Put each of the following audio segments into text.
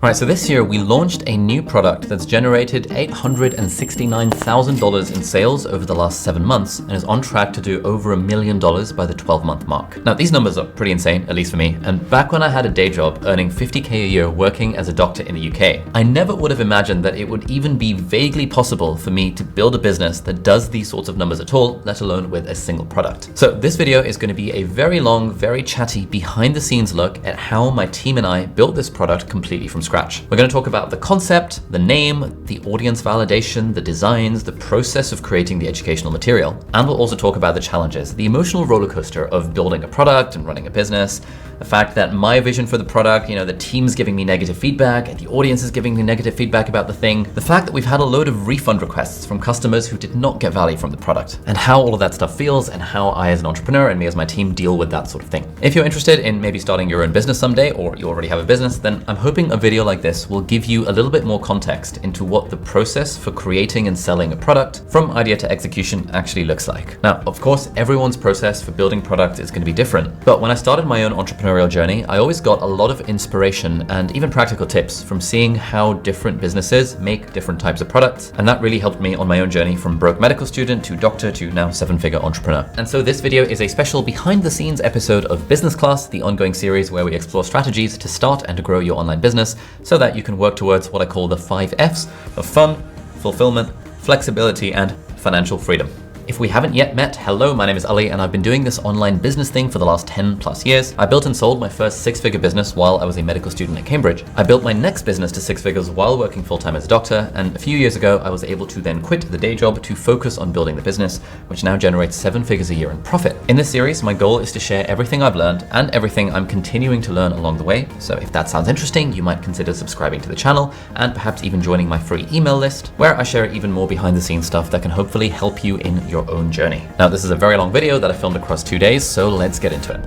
Right, so this year we launched a new product that's generated $869,000 in sales over the last 7 months and is on track to do over $1 million by the 12-month mark. Now, these numbers are pretty insane, at least for me, and back when I had a day job earning $50K a year working as a doctor in the UK, I never would have imagined that it would even be vaguely possible for me to build a business that does these sorts of numbers at all, let alone with a single product. So this video is going to be a very long, very chatty, behind-the-scenes look at how my team and I built this product completely from scratch. We're going to talk about the concept, the name, the audience validation, the designs, the process of creating the educational material, and we'll also talk about the challenges, the emotional roller coaster of building a product and running a business, the fact that my vision for the product, the team's giving me negative feedback, the audience is giving me negative feedback about the thing, the fact that we've had a load of refund requests from customers who did not get value from the product, and how all of that stuff feels and how I as an entrepreneur and me as my team deal with that sort of thing. If you're interested in maybe starting your own business someday, or you already have a business, then I'm hoping a video like this will give you a little bit more context into what the process for creating and selling a product from idea to execution actually looks like. Now, of course, everyone's process for building products is going to be different, but when I started my own entrepreneurial journey, I always got a lot of inspiration and even practical tips from seeing how different businesses make different types of products, and that really helped me on my own journey from broke medical student to doctor to now 7-figure entrepreneur. And so this video is a special behind-the-scenes episode of Business Class, the ongoing series where we explore strategies to start and to grow your online business so that you can work towards what I call the 5 Fs of fun, fulfillment, flexibility, and financial freedom. If we haven't yet met, hello, my name is Ali and I've been doing this online business thing for the last 10 plus years. I built and sold my first 6-figure business while I was a medical student at Cambridge. I built my next business to 6 figures while working full-time as a doctor, and a few years ago I was able to then quit the day job to focus on building the business, which now generates 7 figures a year in profit. In this series, my goal is to share everything I've learned and everything I'm continuing to learn along the way. So if that sounds interesting, you might consider subscribing to the channel and perhaps even joining my free email list, where I share even more behind-the-scenes stuff that can hopefully help you in your own journey. Now, this is a very long video that I filmed across 2 days, so let's get into it.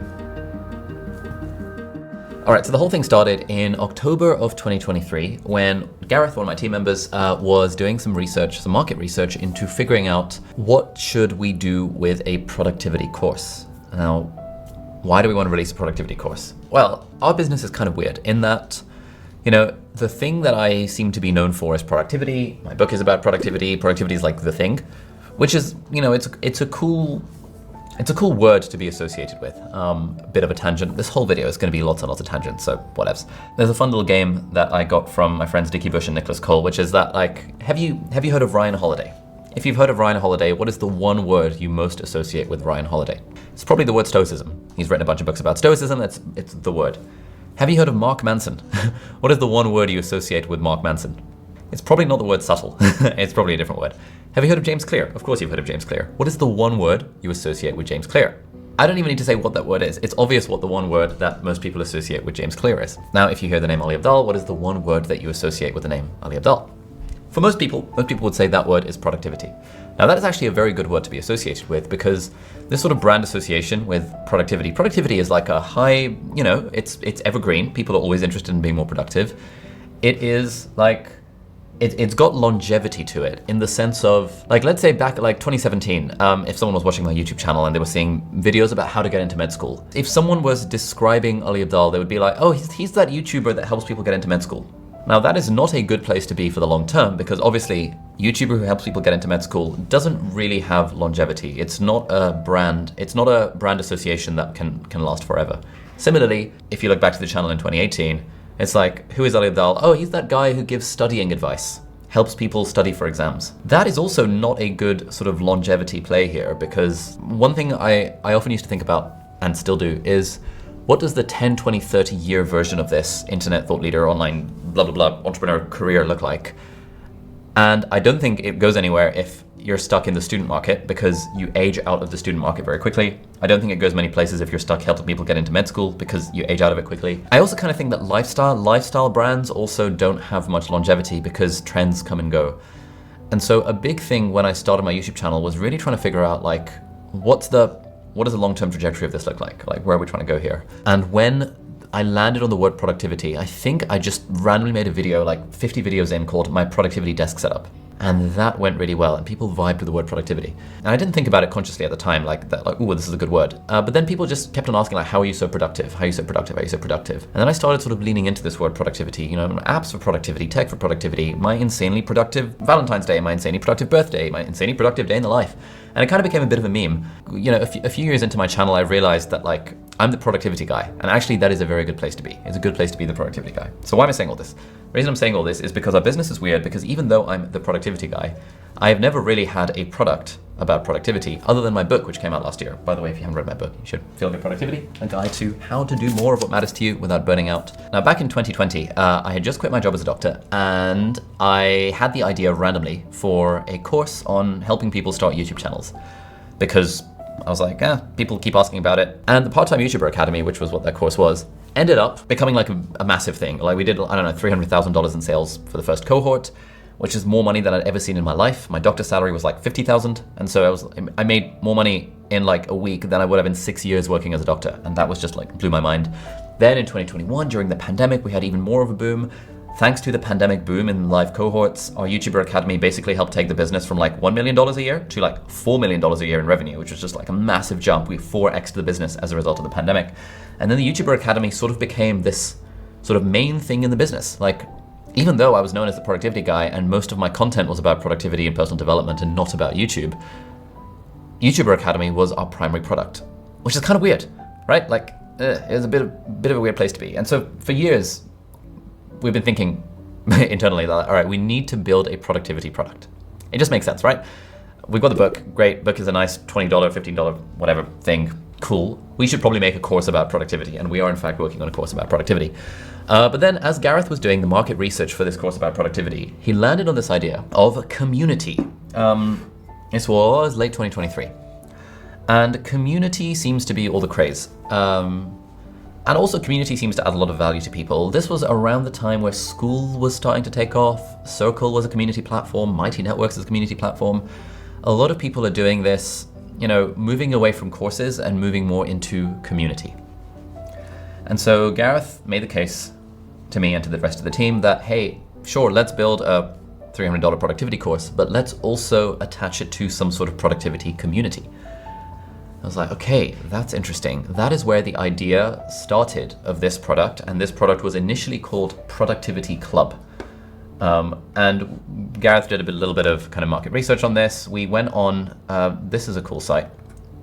All right, so the whole thing started in October of 2023 when Gareth, one of my team members, was doing some research, some market research into figuring out what should we do with a productivity course. Now, why do we want to release a productivity course? Well, our business is kind of weird in that, the thing that I seem to be known for is productivity. My book is about productivity. Productivity is like the thing, which is, it's a cool word to be associated with. A bit of a tangent. This whole video is going to be lots and lots of tangents, so whatevs. There's a fun little game that I got from my friends Dickie Bush and Nicholas Cole, which is that, have you heard of Ryan Holiday? If you've heard of Ryan Holiday, what is the one word you most associate with Ryan Holiday? It's probably the word stoicism. He's written a bunch of books about stoicism. It's the word. Have you heard of Mark Manson? What is the one word you associate with Mark Manson? It's probably not the word subtle. It's probably a different word. Have you heard of James Clear? Of course you've heard of James Clear. What is the one word you associate with James Clear? I don't even need to say what that word is. It's obvious what the one word that most people associate with James Clear is. Now, if you hear the name Ali Abdaal, what is the one word that you associate with the name Ali Abdaal? For most people would say that word is productivity. Now, that is actually a very good word to be associated with, because this sort of brand association with productivity is like a high, it's evergreen. People are always interested in being more productive. It is like, it's got longevity to it in the sense of, let's say back at 2017, if someone was watching my YouTube channel and they were seeing videos about how to get into med school, if someone was describing Ali Abdaal, they would be like, oh, he's that YouTuber that helps people get into med school. Now, that is not a good place to be for the long term, because obviously YouTuber who helps people get into med school doesn't really have longevity. It's not a brand association that can last forever. Similarly, if you look back to the channel in 2018, it's like, who is Ali Abdaal? Oh, he's that guy who gives studying advice, helps people study for exams. That is also not a good sort of longevity play here, because one thing I often used to think about, and still do, is what does the 10, 20, 30 year version of this internet thought leader, online, blah, blah, blah, entrepreneur career look like? And I don't think it goes anywhere if you're stuck in the student market, because you age out of the student market very quickly. I don't think it goes many places if you're stuck helping people get into med school, because you age out of it quickly. I also kind of think that lifestyle brands also don't have much longevity, because trends come and go. And so a big thing when I started my YouTube channel was really trying to figure out what does the long-term trajectory of this look like? Where are we trying to go here? And when I landed on the word productivity, I think I just randomly made a video 50 videos in called My Productivity Desk Setup. And that went really well, and people vibed with the word productivity. And I didn't think about it consciously at the time, like that, like, ooh, this is a good word. But then people just kept on asking, like, how are you so productive? How are you so productive? How are you so productive? And then I started sort of leaning into this word productivity, you know, apps for productivity, tech for productivity, my insanely productive Valentine's Day, my insanely productive birthday, my insanely productive day in the life. And it kind of became a bit of a meme. You know, a few years into my channel, I realized that, like, I'm the productivity guy. And actually, that is a very good place to be. It's a good place to be the productivity guy. So why am I saying all this? The reason I'm saying all this is because our business is weird, because even though I'm the productivity guy, I have never really had a product about productivity other than my book, which came out last year. By the way, if you haven't read my book, you should. Feel Good Productivity, a guide to how to do more of what matters to you without burning out. Now, back in 2020, I had just quit my job as a doctor, and I had the idea randomly for a course on helping people start YouTube channels, because I was like, people keep asking about it. And the Part-Time YouTuber Academy, which was what that course was, ended up becoming like a massive thing. Like, we did, I don't know, $300,000 in sales for the first cohort, which is more money than I'd ever seen in my life. My doctor salary was like $50,000. And so I made more money in like a week than I would have in 6 years working as a doctor. And that was just like, blew my mind. Then in 2021, during the pandemic, we had even more of a boom. Thanks to the pandemic boom in live cohorts, our YouTuber Academy basically helped take the business from like $1 million a year to like $4 million a year in revenue, which was just like a massive jump. We 4x'd the business as a result of the pandemic. And then the YouTuber Academy sort of became this sort of main thing in the business. Like, even though I was known as the productivity guy and most of my content was about productivity and personal development and not about YouTube, YouTuber Academy was our primary product, which is kind of weird, right? Like, it was a bit of a weird place to be. And so for years, we've been thinking internally that, all right, we need to build a productivity product. It just makes sense, right? We've got the book, great. Book is a nice $20, $15, whatever thing, cool. We should probably make a course about productivity, and we are in fact working on a course about productivity. But then as Gareth was doing the market research for this course about productivity, he landed on this idea of community. This was late 2023. And community seems to be all the craze. And also community seems to add a lot of value to people. This was around the time where school was starting to take off. Circle was a community platform. Mighty Networks is a community platform. A lot of people are doing this, you know, moving away from courses and moving more into community. And so Gareth made the case to me and to the rest of the team that, hey, sure, let's build a $300 productivity course, but let's also attach it to some sort of productivity community. I was like, okay, that's interesting. That is where the idea started of this product, and this product was initially called Productivity Club. And Gareth did a little bit of kind of market research on this. We went on, this is a cool site.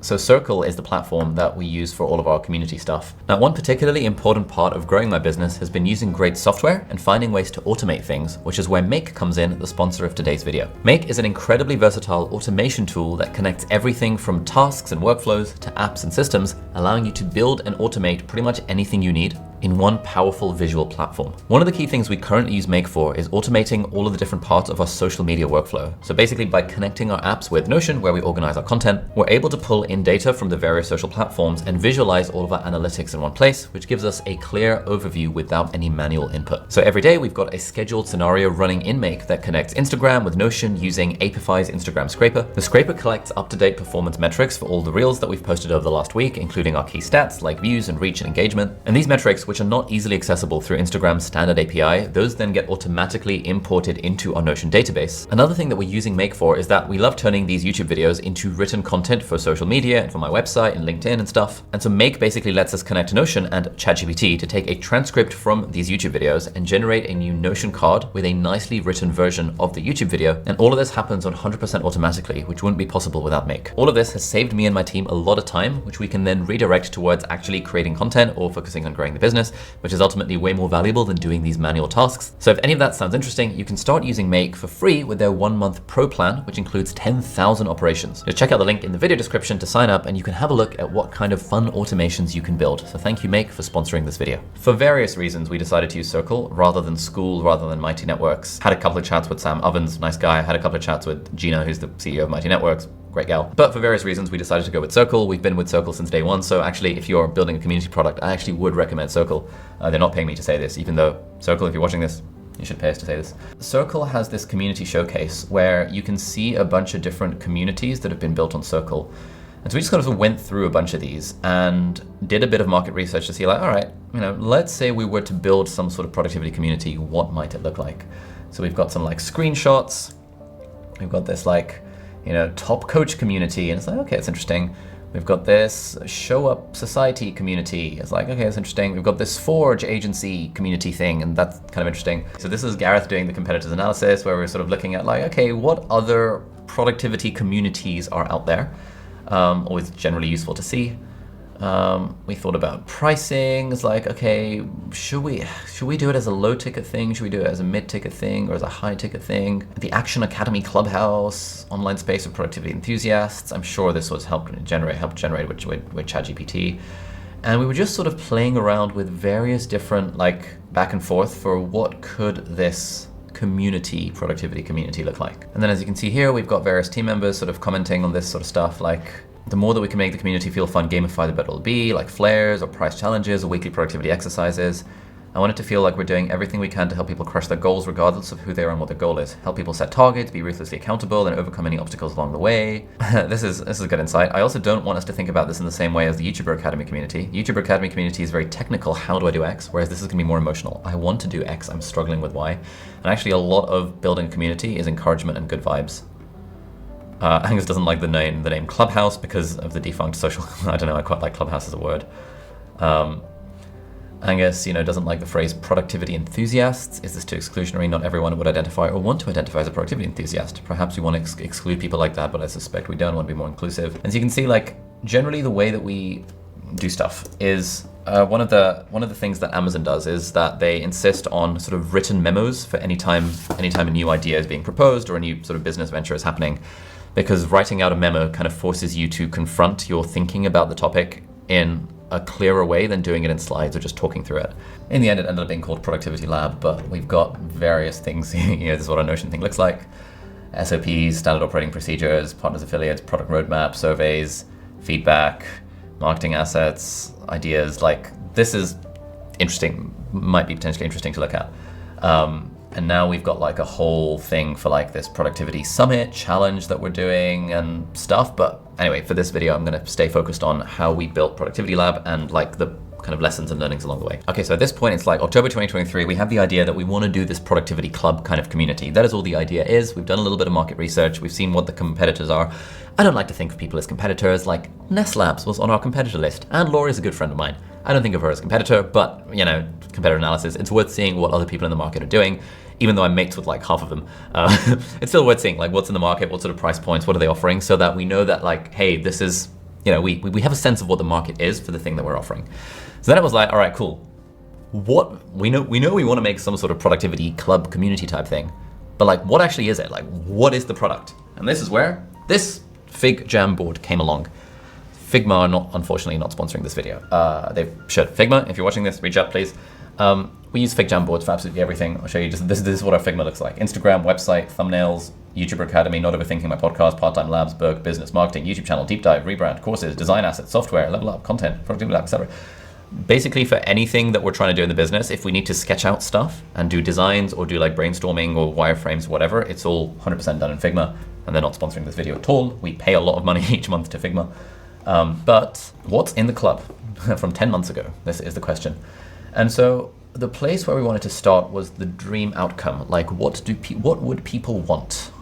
So Circle is the platform that we use for all of our community stuff. Now, one particularly important part of growing my business has been using great software and finding ways to automate things, which is where Make comes in, the sponsor of today's video. Make is an incredibly versatile automation tool that connects everything from tasks and workflows to apps and systems, allowing you to build and automate pretty much anything you need in one powerful visual platform. One of the key things we currently use Make for is automating all of the different parts of our social media workflow. So basically, by connecting our apps with Notion, where we organize our content, we're able to pull in data from the various social platforms and visualize all of our analytics in one place, which gives us a clear overview without any manual input. So every day we've got a scheduled scenario running in Make that connects Instagram with Notion using Apify's Instagram scraper. The scraper collects up-to-date performance metrics for all the reels that we've posted over the last week, including our key stats like views and reach and engagement. And these metrics, which are not easily accessible through Instagram's standard API, those then get automatically imported into our Notion database. Another thing that we're using Make for is that we love turning these YouTube videos into written content for social media and for my website and LinkedIn and stuff. And so Make basically lets us connect to Notion and ChatGPT to take a transcript from these YouTube videos and generate a new Notion card with a nicely written version of the YouTube video. And all of this happens 100% automatically, which wouldn't be possible without Make. All of this has saved me and my team a lot of time, which we can then redirect towards actually creating content or focusing on growing the business, which is ultimately way more valuable than doing these manual tasks. So if any of that sounds interesting, you can start using Make for free with their 1-month pro plan, which includes 10,000 operations. Just check out the link in the video description to sign up, and you can have a look at what kind of fun automations you can build. So thank you, Make, for sponsoring this video. For various reasons, we decided to use Circle rather than School, rather than Mighty Networks. Had a couple of chats with Sam Ovens, nice guy. Had a couple of chats with Gina, who's the CEO of Mighty Networks. Great gal. But for various reasons, we decided to go with Circle. We've been with Circle since day one. So actually, if you're building a community product, I actually would recommend Circle. They're not paying me to say this, even though Circle, if you're watching this, you should pay us to say this. Circle has this community showcase where you can see a bunch of different communities that have been built on Circle. And so we just kind of went through a bunch of these and did a bit of market research to see, like, all right, you know, let's say we were to build some sort of productivity community, what might it look like? So we've got some like screenshots. We've got this like, top coach community, and it's like, okay, it's interesting. We've got this show up society community. It's like, okay, it's interesting. We've got this Forge agency community thing, and that's kind of interesting. So this is Gareth doing the competitors analysis, where we're sort of looking at like, okay, what other productivity communities are out there? Always generally useful to see. We thought about pricing. It's like, okay, should we do it as a low ticket thing? Should we do it as a mid ticket thing or as a high ticket thing? The Action Academy Clubhouse, online space for productivity enthusiasts. I'm sure this was helped generate with ChatGPT. And we were just sort of playing around with various different like back and forth for what could this productivity community look like. And then as you can see here, we've got various team members sort of commenting on this sort of stuff, like the more that we can make the community feel fun, gamify, the better it'll be, like flares or price challenges or weekly productivity exercises. I want it to feel like we're doing everything we can to help people crush their goals regardless of who they are and what their goal is. Help people set targets, be ruthlessly accountable, and overcome any obstacles along the way. This is a good insight. I also don't want us to think about this in the same way as the YouTuber Academy community. YouTuber Academy community is very technical, how do I do X? Whereas this is gonna be more emotional. I want to do X, I'm struggling with Y. And actually a lot of building a community is encouragement and good vibes. Angus doesn't like the name Clubhouse because of the defunct social. I don't know. I quite like Clubhouse as a word. Angus, doesn't like the phrase productivity enthusiasts. Is this too exclusionary? Not everyone would identify or want to identify as a productivity enthusiast. Perhaps we want to exclude people like that, but I suspect we don't want to be more inclusive. As you can see, like generally the way that we do stuff is one of the things that Amazon does is that they insist on sort of written memos for anytime a new idea is being proposed or a new sort of business venture is happening. Because writing out a memo kind of forces you to confront your thinking about the topic in a clearer way than doing it in slides or just talking through it. In the end, it ended up being called Productivity Lab, but we've got various things. This is what our Notion thing looks like. SOPs, standard operating procedures, partners, affiliates, product roadmap, surveys, feedback, marketing assets, ideas. Like this is interesting, might be potentially interesting to look at. And now we've got like a whole thing for like this productivity summit challenge that we're doing and stuff. But anyway, for this video, I'm going to stay focused on how we built Productivity Lab and like the kind of lessons and learnings along the way. Okay, so at this point, it's like October 2023. We have the idea that we want to do this productivity club kind of community. That is all the idea is. We've done a little bit of market research. We've seen what the competitors are. I don't like to think of people as competitors. Like Nest Labs was on our competitor list, and Laura is a good friend of mine. I don't think of her as a competitor, but competitor analysis, it's worth seeing what other people in the market are doing. Even though I'm mates with like half of them, it's still worth seeing like what's in the market, what sort of price points, what are they offering, so that we know that like, hey, this is, we have a sense of what the market is for the thing that we're offering. So then it was like, all right, cool. What we know we want to make some sort of productivity club community type thing, but like, what actually is it? Like, what is the product? And this is where this Fig Jam board came along. Figma are unfortunately not sponsoring this video. They should. Figma, if you're watching this, reach out, please. We use FigJam boards for absolutely everything. I'll show you just, this is what our Figma looks like. Instagram, website, thumbnails, YouTuber Academy, Not Overthinking My Podcast, Part-Time Labs, Berg, Business, Marketing, YouTube channel, Deep Dive, Rebrand, Courses, Design Assets, Software, Level Up, Content, Productivity Lab, etc. Basically for anything that we're trying to do in the business, if we need to sketch out stuff and do designs or do like brainstorming or wireframes, whatever, it's all 100% done in Figma, and they're not sponsoring this video at all. We pay a lot of money each month to Figma. But what's in the club from 10 months ago? This is the question. And so the place where we wanted to start was the dream outcome. Like what would people want?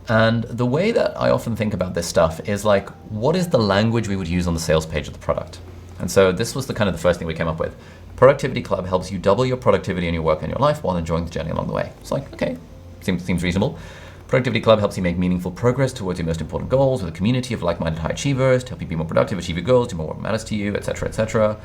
And the way that I often think about this stuff is like, what is the language we would use on the sales page of the product? And so this was the first thing we came up with. Productivity Club helps you double your productivity in your work and your life while enjoying the journey along the way. It's like, okay, seems reasonable. Productivity Club helps you make meaningful progress towards your most important goals with a community of like-minded high achievers to help you be more productive, achieve your goals, do more what matters to you, etc., etc.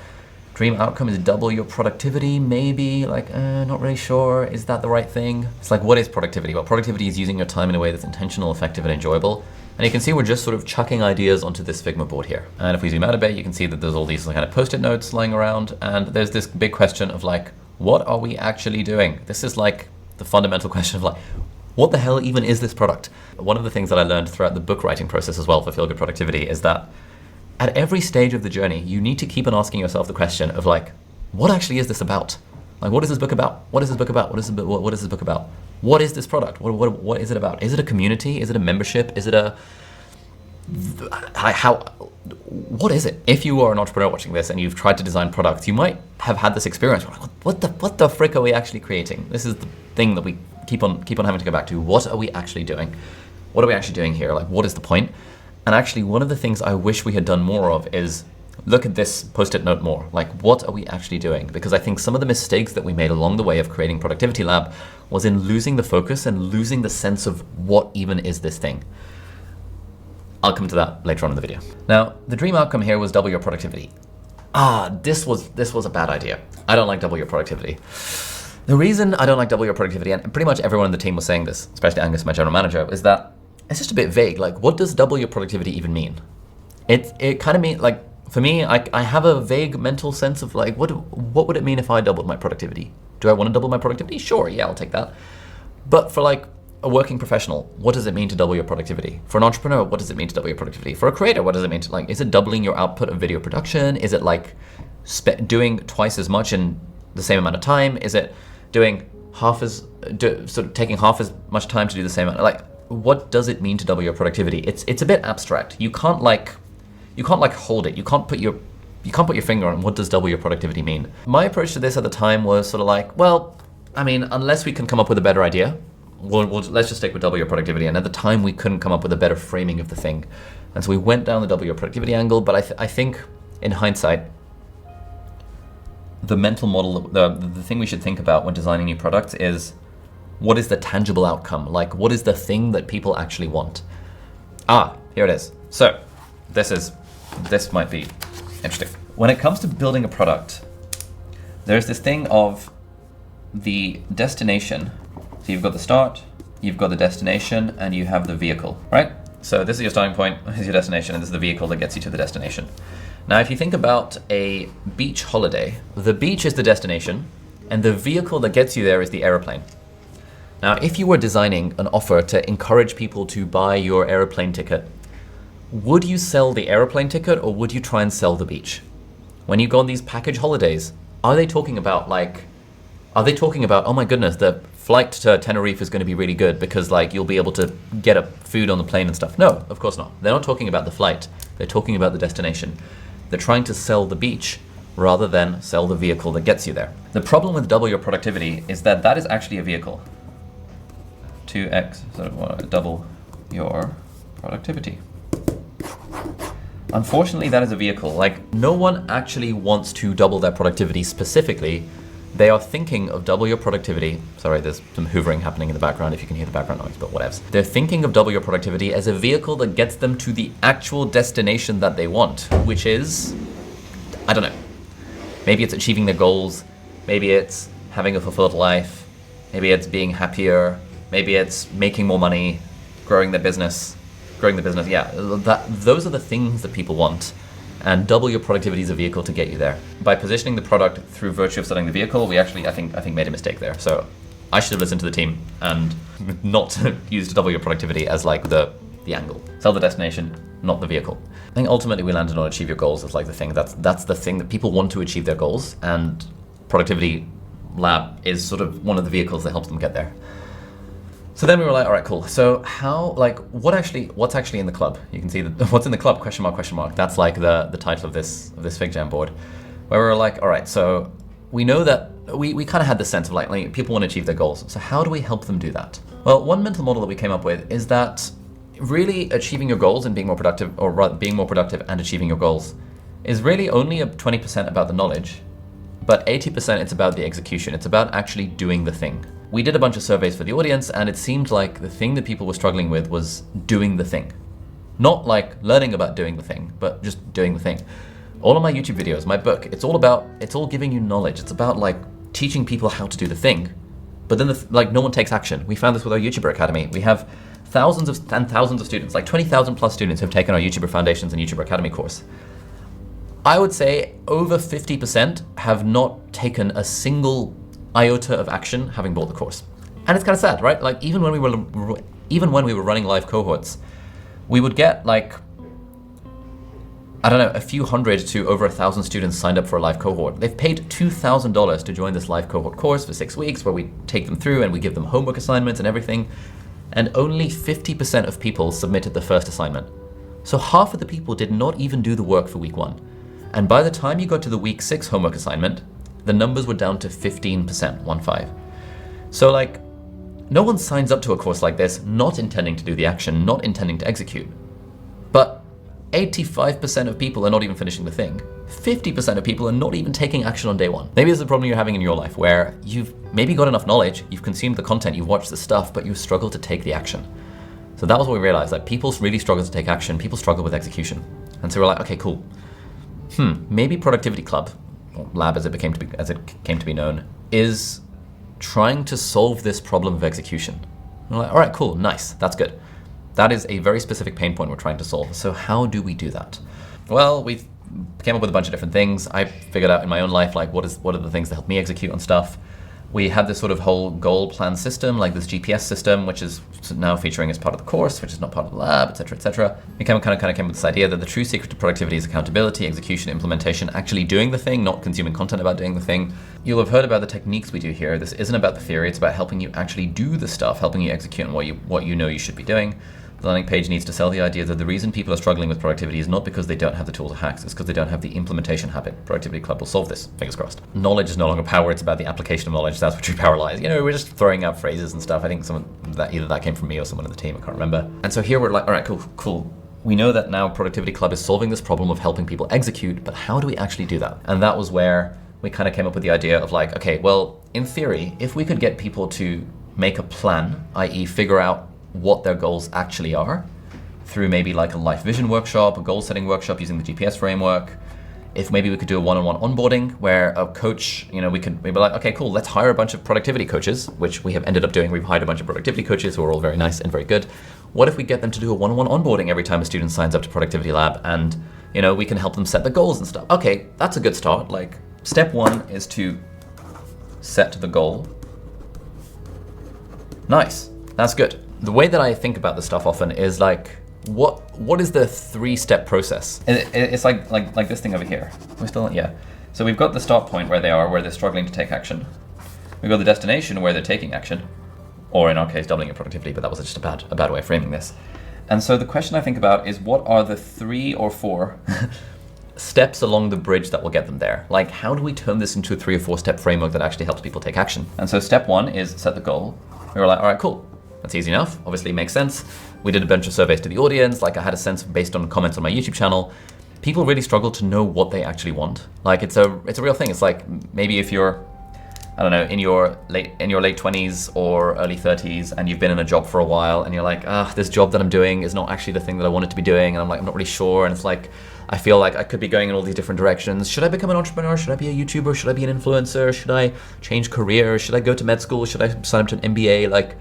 Dream outcome is double your productivity, maybe, like, not really sure. Is that the right thing? It's like, what is productivity? Well, productivity is using your time in a way that's intentional, effective, and enjoyable. And you can see we're just sort of chucking ideas onto this Figma board here. And if we zoom out a bit, you can see that there's all these kind of post-it notes lying around. And there's this big question of like, what are we actually doing? This is like the fundamental question of like, what the hell even is this product? One of the things that I learned throughout the book writing process as well for Feel Good Productivity is that at every stage of the journey, you need to keep on asking yourself the question of like, what actually is this about? Like, what is this book about? What is this book about? What is this book about? What is this product? What is it about? Is it a community? Is it a membership? Is it what is it? If you are an entrepreneur watching this and you've tried to design products, you might have had this experience. Like, what the frick are we actually creating? This is the thing that we keep on having to go back to. What are we actually doing? what are we actually doing here? Like, what is the point? And actually, one of the things I wish we had done more of is look at this post-it note more. Like, what are we actually doing? Because I think some of the mistakes that we made along the way of creating Productivity Lab was in losing the focus and losing the sense of what even is this thing. I'll come to that later on in the video. Now, the dream outcome here was double your productivity. This was a bad idea. I don't like double your productivity. The reason I don't like double your productivity, and pretty much everyone on the team was saying this, especially Angus, my general manager, is that it's just a bit vague. Like, what does double your productivity even mean? It kind of means, like, for me, I have a vague mental sense of like, what would it mean if I doubled my productivity? Do I want to double my productivity? Sure, yeah, I'll take that. But for like a working professional, what does it mean to double your productivity? For an entrepreneur, what does it mean to double your productivity? For a creator, what does it mean to, like, is it doubling your output of video production? Is it like doing twice as much in the same amount of time? Is it doing sort of taking half as much time to do the same amount? Like, what does it mean to double your productivity? It's a bit abstract. You can't hold it. You can't put your finger on what does double your productivity mean. My approach to this at the time was sort of like, well, I mean, unless we can come up with a better idea, let's just stick with double your productivity. And at the time, we couldn't come up with a better framing of the thing. And so we went down the double your productivity angle. But I think in hindsight, the mental model, the thing we should think about when designing new products is, what is the tangible outcome? Like, what is the thing that people actually want? Here it is. So this might be interesting. When it comes to building a product, there's this thing of the destination. So you've got the start, you've got the destination, and you have the vehicle, right? So this is your starting point, this is your destination, and this is the vehicle that gets you to the destination. Now, if you think about a beach holiday, the beach is the destination, and the vehicle that gets you there is the airplane. Now, if you were designing an offer to encourage people to buy your airplane ticket, would you sell the airplane ticket or would you try and sell the beach? When you go on these package holidays, are they talking about, oh my goodness, the flight to Tenerife is going to be really good because like you'll be able to get a food on the plane and stuff? No, of course not. They're not talking about the flight. They're talking about the destination. They're trying to sell the beach rather than sell the vehicle that gets you there. The problem with double your productivity is that is actually a vehicle. 2x, sort of double your productivity. Unfortunately, that is a vehicle. Like, no one actually wants to double their productivity specifically. They are thinking of double your productivity. Sorry, there's some hoovering happening in the background if you can hear the background noise, but whatevs. They're thinking of double your productivity as a vehicle that gets them to the actual destination that they want, which is, I don't know. Maybe it's achieving their goals. Maybe it's having a fulfilled life. Maybe it's being happier. Maybe it's making more money, growing the business. Yeah, those are the things that people want. And double your productivity is a vehicle to get you there. By positioning the product through virtue of selling the vehicle, we actually, I think made a mistake there. So I should have listened to the team and not used double your productivity as like the angle. Sell the destination, not the vehicle. I think ultimately we landed on achieve your goals as like the thing. That's the thing that people want to achieve their goals, and Productivity Lab is sort of one of the vehicles that helps them get there. So then we were like, all right, cool. So how, like, what's actually in the club? You can see that what's in the club, question mark. That's like the title of this FigJam board, where we were like, all right, so we know that we kind of had the sense of like people want to achieve their goals. So how do we help them do that? Well, one mental model that we came up with is that really achieving your goals and being more productive, or rather being more productive and achieving your goals, is really only 20% about the knowledge, but 80% it's about the execution. It's about actually doing the thing. We did a bunch of surveys for the audience, and it seemed like the thing that people were struggling with was doing the thing. Not like learning about doing the thing, but just doing the thing. All of my YouTube videos, my book, it's all giving you knowledge. It's about like teaching people how to do the thing, but then no one takes action. We found this with our YouTuber Academy. We have thousands of students, like 20,000 plus students who have taken our YouTuber Foundations and YouTuber Academy course. I would say over 50% have not taken a single iota of action having bought the course. And it's kind of sad, right? Like even when we were running live cohorts, we would get like, I don't know, a few hundred to over 1,000 students signed up for a live cohort. They've paid $2,000 to join this live cohort course for 6 weeks, where we take them through and we give them homework assignments and everything. And only 50% of people submitted the first assignment. So half of the people did not even do the work for week 1. And by the time you got to the week 6 homework assignment, the numbers were down to 15%, 1-5. So like, no one signs up to a course like this not intending to do the action, not intending to execute. But 85% of people are not even finishing the thing. 50% of people are not even taking action on day one. Maybe there's a problem you're having in your life where you've maybe got enough knowledge, you've consumed the content, you've watched the stuff, but you struggle to take the action. So that was what we realized, that people really struggle to take action, people struggle with execution. And so we're like, okay, cool. Maybe Productivity Club, or Lab as it came to be known, is trying to solve this problem of execution. And we're like, all right, cool, nice, that's good. That is a very specific pain point we're trying to solve. So how do we do that? Well, we came up with a bunch of different things. I figured out in my own life, like what are the things that help me execute on stuff. We had this sort of whole goal plan system, like this GPS system, which is now featuring as part of the course, which is not part of the lab, etc., etc. We kind of came with this idea that the true secret to productivity is accountability, execution, implementation, actually doing the thing, not consuming content about doing the thing. You'll have heard about the techniques we do here. This isn't about the theory, it's about helping you actually do the stuff, helping you execute on what you know you should be doing. The landing page needs to sell the idea that the reason people are struggling with productivity is not because they don't have the tools or hacks, it's because they don't have the implementation habit. Productivity Club will solve this, fingers crossed. Knowledge is no longer power, it's about the application of knowledge. That's where true power lies. We're just throwing out phrases and stuff. I think either that came from me or someone in the team, I can't remember. And so here we're like, all right, cool. We know that now Productivity Club is solving this problem of helping people execute, but how do we actually do that? And that was where we kind of came up with the idea of like, okay, well, in theory, if we could get people to make a plan, i.e. figure out what their goals actually are, through maybe like a life vision workshop, a goal setting workshop using the GPS framework. If maybe we could do a one-on-one onboarding where a coach, we were like, okay, cool, let's hire a bunch of productivity coaches, which we have ended up doing. We've hired a bunch of productivity coaches who are all very nice and very good. What if we get them to do a one-on-one onboarding every time a student signs up to Productivity Lab, and we can help them set the goals and stuff. Okay, that's a good start. Like, step one is to set the goal. Nice, that's good. The way that I think about this stuff often is like, what is the 3-step process? It's like this thing over here. We're still, yeah. So we've got the start point where they're struggling to take action. We've got the destination where they're taking action, or in our case, doubling your productivity, but that was just a bad way of framing this. And so the question I think about is, what are the 3 or 4 steps along the bridge that will get them there? Like, how do we turn this into a 3 or 4 step framework that actually helps people take action? And so step 1 is set the goal. We were like, all right, cool. That's easy enough. Obviously it makes sense. We did a bunch of surveys to the audience. Like, I had a sense based on comments on my YouTube channel, people really struggle to know what they actually want. Like, it's a real thing. It's like, maybe if you're, I don't know, in your late 20s or early 30s, and you've been in a job for a while, and you're like, this job that I'm doing is not actually the thing that I wanted to be doing, and I'm not really sure, and it's like, I feel like I could be going in all these different directions. Should I become an entrepreneur? Should I be a YouTuber? Should I be an influencer? Should I change career? Should I go to med school? Should I sign up to an MBA? Like,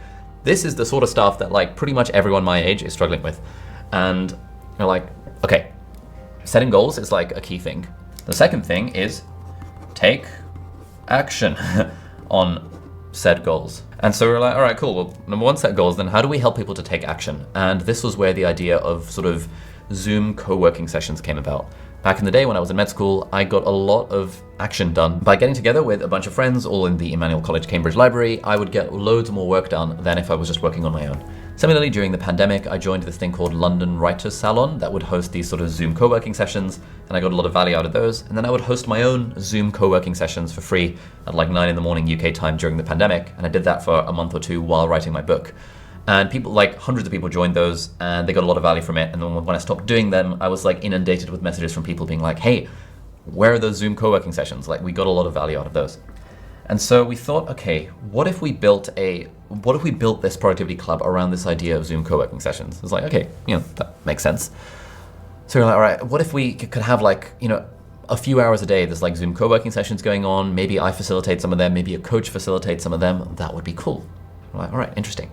this is the sort of stuff that like pretty much everyone my age is struggling with. And you're like, okay, setting goals is like a key thing. The second thing is take action on set goals. And so we're like, all right, cool. Well, number 1, set goals. Then how do we help people to take action? And this was where the idea of sort of Zoom co-working sessions came about. Back in the day when I was in med school, I got a lot of action done by getting together with a bunch of friends, all in the Emmanuel College Cambridge library. I would get loads more work done than if I was just working on my own. Similarly, during the pandemic, I joined this thing called London Writers Salon that would host these sort of Zoom co-working sessions, and I got a lot of value out of those. And then I would host my own Zoom co-working sessions for free at like 9 a.m. UK time during the pandemic, and I did that for a month or 2 while writing my book. And people, like hundreds of people joined those, and they got a lot of value from it. And then when I stopped doing them, I was like inundated with messages from people being like, hey, where are those Zoom co-working sessions? Like, we got a lot of value out of those. And so we thought, okay, what if we built this Productivity Club around this idea of Zoom co-working sessions? It was like, okay, that makes sense. So we're like, all right, what if we could have like, a few hours a day, there's like Zoom co-working sessions going on. Maybe I facilitate some of them, maybe a coach facilitates some of them. That would be cool. We're like, all right, interesting.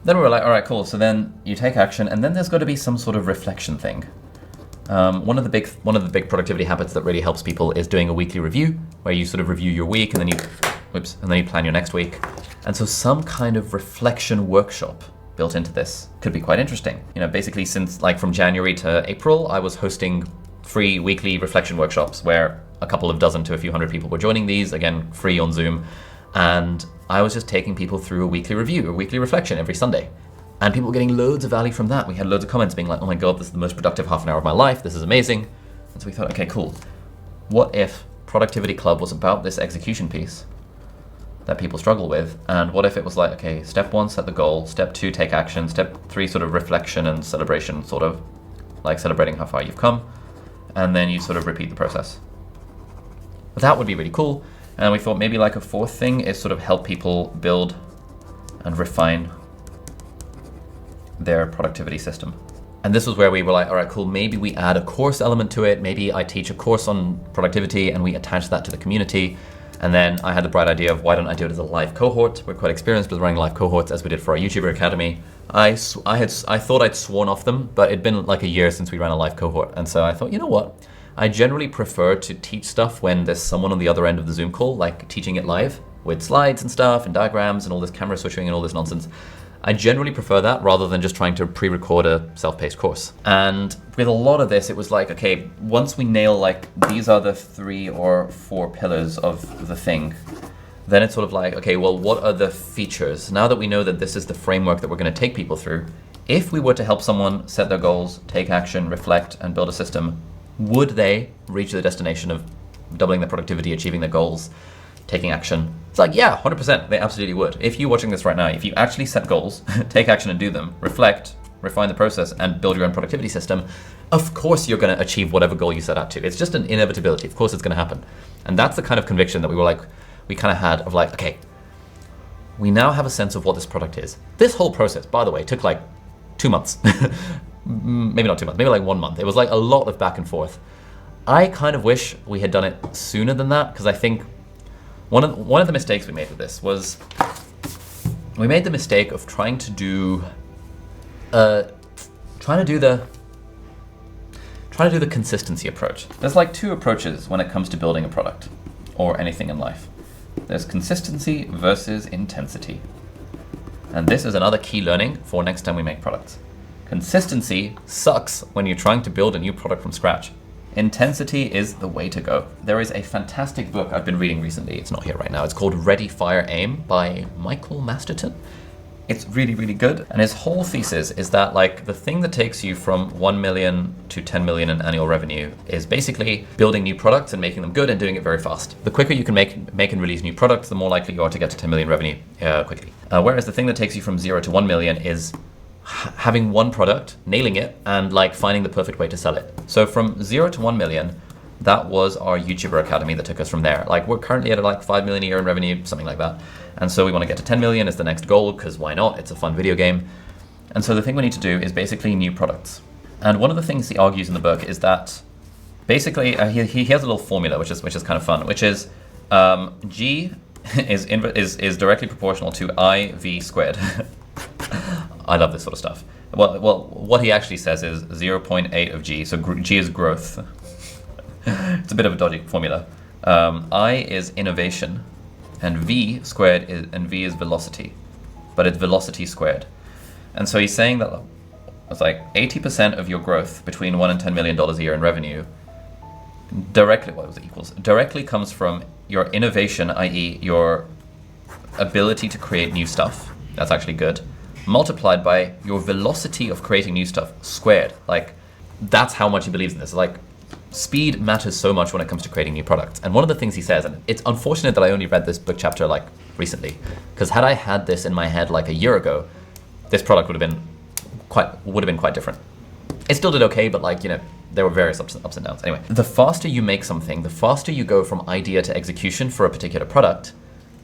Then we were like, all right, cool. So then you take action, and then there's got to be some sort of reflection thing. One of the big productivity habits that really helps people is doing a weekly review, where you sort of review your week, and then you plan your next week. And so some kind of reflection workshop built into this could be quite interesting. Basically since like from January to April, I was hosting free weekly reflection workshops where a couple of dozen to a few hundred people were joining these, again, free on Zoom. And I was just taking people through a weekly review, a weekly reflection every Sunday. And people were getting loads of value from that. We had loads of comments being like, oh my God, this is the most productive half an hour of my life. This is amazing. And so we thought, okay, cool. What if Productivity Club was about this execution piece? that people struggle with? And what if it was like, okay, step 1, set the goal, step 2, take action, step 3, sort of reflection and celebration, sort of like celebrating how far you've come, and then you sort of repeat the process. That would be really cool. And we thought maybe like a 4th thing is sort of help people build and refine their productivity system. And this was where we were like, all right, cool, maybe we add a course element to it. Maybe I teach a course on productivity and we attach that to the community. And then I had the bright idea of why don't I do it as a live cohort? We're quite experienced with running live cohorts as we did for our YouTuber Academy. I thought I'd sworn off them, but it'd been like a year since we ran a live cohort. And so I thought, you know what? I generally prefer to teach stuff when there's someone on the other end of the Zoom call, like teaching it live with slides and stuff and diagrams and all this camera switching and all this nonsense. I generally prefer that rather than just trying to pre-record a self-paced course. And with a lot of this, it was like, okay, once we nail like, these are the 3 or 4 pillars of the thing, then it's sort of like, okay, well, what are the features? Now that we know that this is the framework that we're gonna take people through, if we were to help someone set their goals, take action, reflect, and build a system, would they reach the destination of doubling their productivity, achieving their goals, taking action? It's like, yeah, 100%, they absolutely would. If you're watching this right now, if you actually set goals, take action and do them, reflect, refine the process, and build your own productivity system, of course you're gonna achieve whatever goal you set out to. It's just an inevitability. Of course it's gonna happen. And that's the kind of conviction that we kind of had of like, okay, we now have a sense of what this product is. This whole process, by the way, took like 2 months. Maybe not 2 months, maybe like 1 month. It was like a lot of back and forth. I kind of wish we had done it sooner than that, because I think one of the mistakes we made with this was we made the mistake of trying to do the consistency approach. There's like 2 approaches when it comes to building a product or anything in life. There's consistency versus intensity. And this is another key learning for next time we make products. Consistency sucks when you're trying to build a new product from scratch. Intensity is the way to go. There is a fantastic book I've been reading recently. It's not here right now. It's called Ready, Fire, Aim by Michael Masterton. It's really, really good. And his whole thesis is that like the thing that takes you from 1 million to 10 million in annual revenue is basically building new products and making them good and doing it very fast. The quicker you can make and release new products, the more likely you are to get to 10 million revenue quickly. Whereas the thing that takes you from 0 to 1 million is having one product, nailing it, and like finding the perfect way to sell it. So from 0 to 1 million, that was our YouTuber Academy that took us from there. Like we're currently at like 5 million a year in revenue, something like that. And so we want to get to 10 million as the next goal, because why not? It's a fun video game. And so the thing we need to do is basically new products. And one of the things he argues in the book is that basically he has a little formula, which is kind of fun, which is G is directly proportional to IV squared. I love this sort of stuff. Well, what he actually says is 0.8 of G, so G is growth. It's a bit of a dodgy formula. I is innovation, and V is velocity, but it's velocity squared. And so he's saying that it's like 80% of your growth between $1 and $10 million a year in revenue directly comes from your innovation, i.e. your ability to create new stuff. That's actually good. Multiplied by your velocity of creating new stuff squared. Like that's how much he believes in this. Like speed matters so much when it comes to creating new products. And one of the things he says, and it's unfortunate that I only read this book chapter like recently, because had I had this in my head like a year ago, this product would have been quite different. It still did okay, but like, you know, there were various ups and downs. Anyway, the faster you make something, the faster you go from idea to execution for a particular product,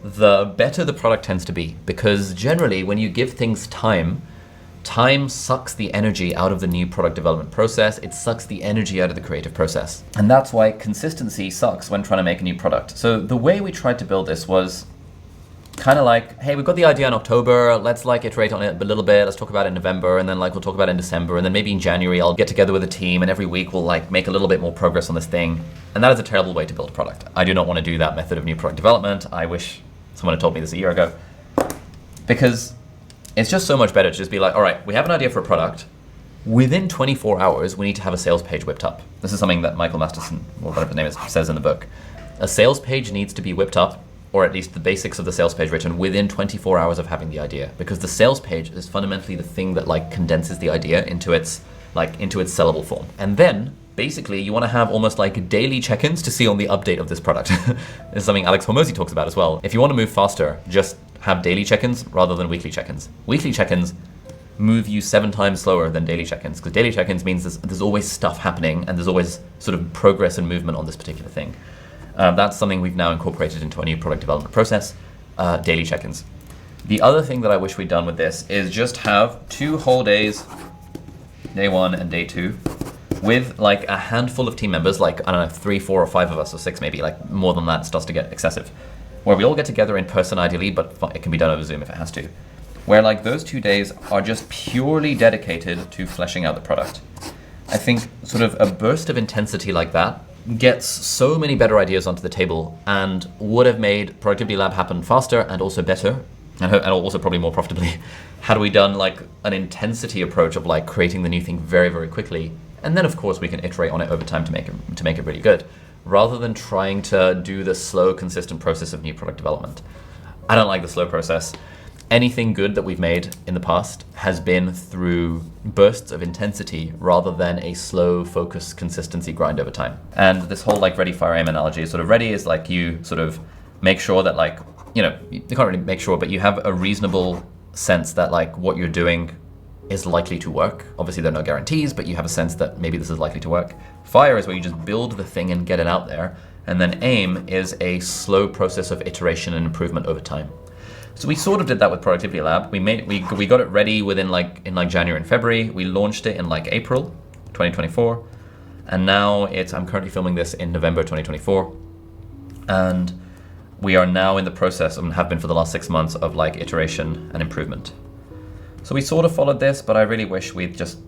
the better the product tends to be. Because generally when you give things time sucks the energy out of the new product development process. It sucks the energy out of the creative process. And that's why consistency sucks when trying to make a new product. So the way we tried to build this was kind of like, hey, we've got the idea in October, let's like iterate on it a little bit, let's talk about it in November, and then like we'll talk about it in December, and then maybe in January I'll get together with a team, and every week we'll like make a little bit more progress on this thing. And that is a terrible way to build a product. I do not want to do that method of new product development. I wish someone had told me this a year ago. Because it's just so much better to just be like, all right, we have an idea for a product. Within 24 hours, we need to have a sales page whipped up. This is something that Michael Masterson, or whatever his name is, says in the book. A sales page needs to be whipped up, or at least the basics of the sales page written within 24 hours of having the idea. Because the sales page is fundamentally the thing that like condenses the idea into its sellable form. And then basically you want to have almost like daily check-ins to see on the update of this product. This is something Alex Hormozy talks about as well. If you want to move faster, just have daily check-ins rather than weekly check-ins. Weekly check-ins move you 7 times slower than daily check-ins, because daily check-ins means there's always stuff happening and there's always sort of progress and movement on this particular thing. That's something we've now incorporated into our new product development process, daily check-ins. The other thing that I wish we'd done with this is just have 2 whole days, day 1 and day 2, with like a handful of team members, like, I don't know, 3, 4, or 5 of us, or 6 maybe, like more than that starts to get excessive, where we all get together in person ideally, but it can be done over Zoom if it has to. Where like those 2 days are just purely dedicated to fleshing out the product. I think sort of a burst of intensity like that gets so many better ideas onto the table and would have made Productivity Lab happen faster and also better, and also probably more profitably, had we done like an intensity approach of like creating the new thing very, very quickly. And then of course we can iterate on it over time to make it really good, rather than trying to do the slow, consistent process of new product development. I don't like the slow process. Anything good that we've made in the past has been through bursts of intensity rather than a slow, focused consistency grind over time. And this whole like ready, fire, aim analogy is sort of ready is like you sort of make sure that like, you can't really make sure, but you have a reasonable sense that like what you're doing is likely to work. Obviously there are no guarantees, but you have a sense that maybe this is likely to work. Fire is where you just build the thing and get it out there. And then aim is a slow process of iteration and improvement over time. So we sort of did that with Productivity Lab. We got it ready in January and February. We launched it in like April 2024. And now I'm currently filming this in November 2024. And we are now in the process, and have been for the last 6 months, of like iteration and improvement. So we sort of followed this, but I really wish we'd just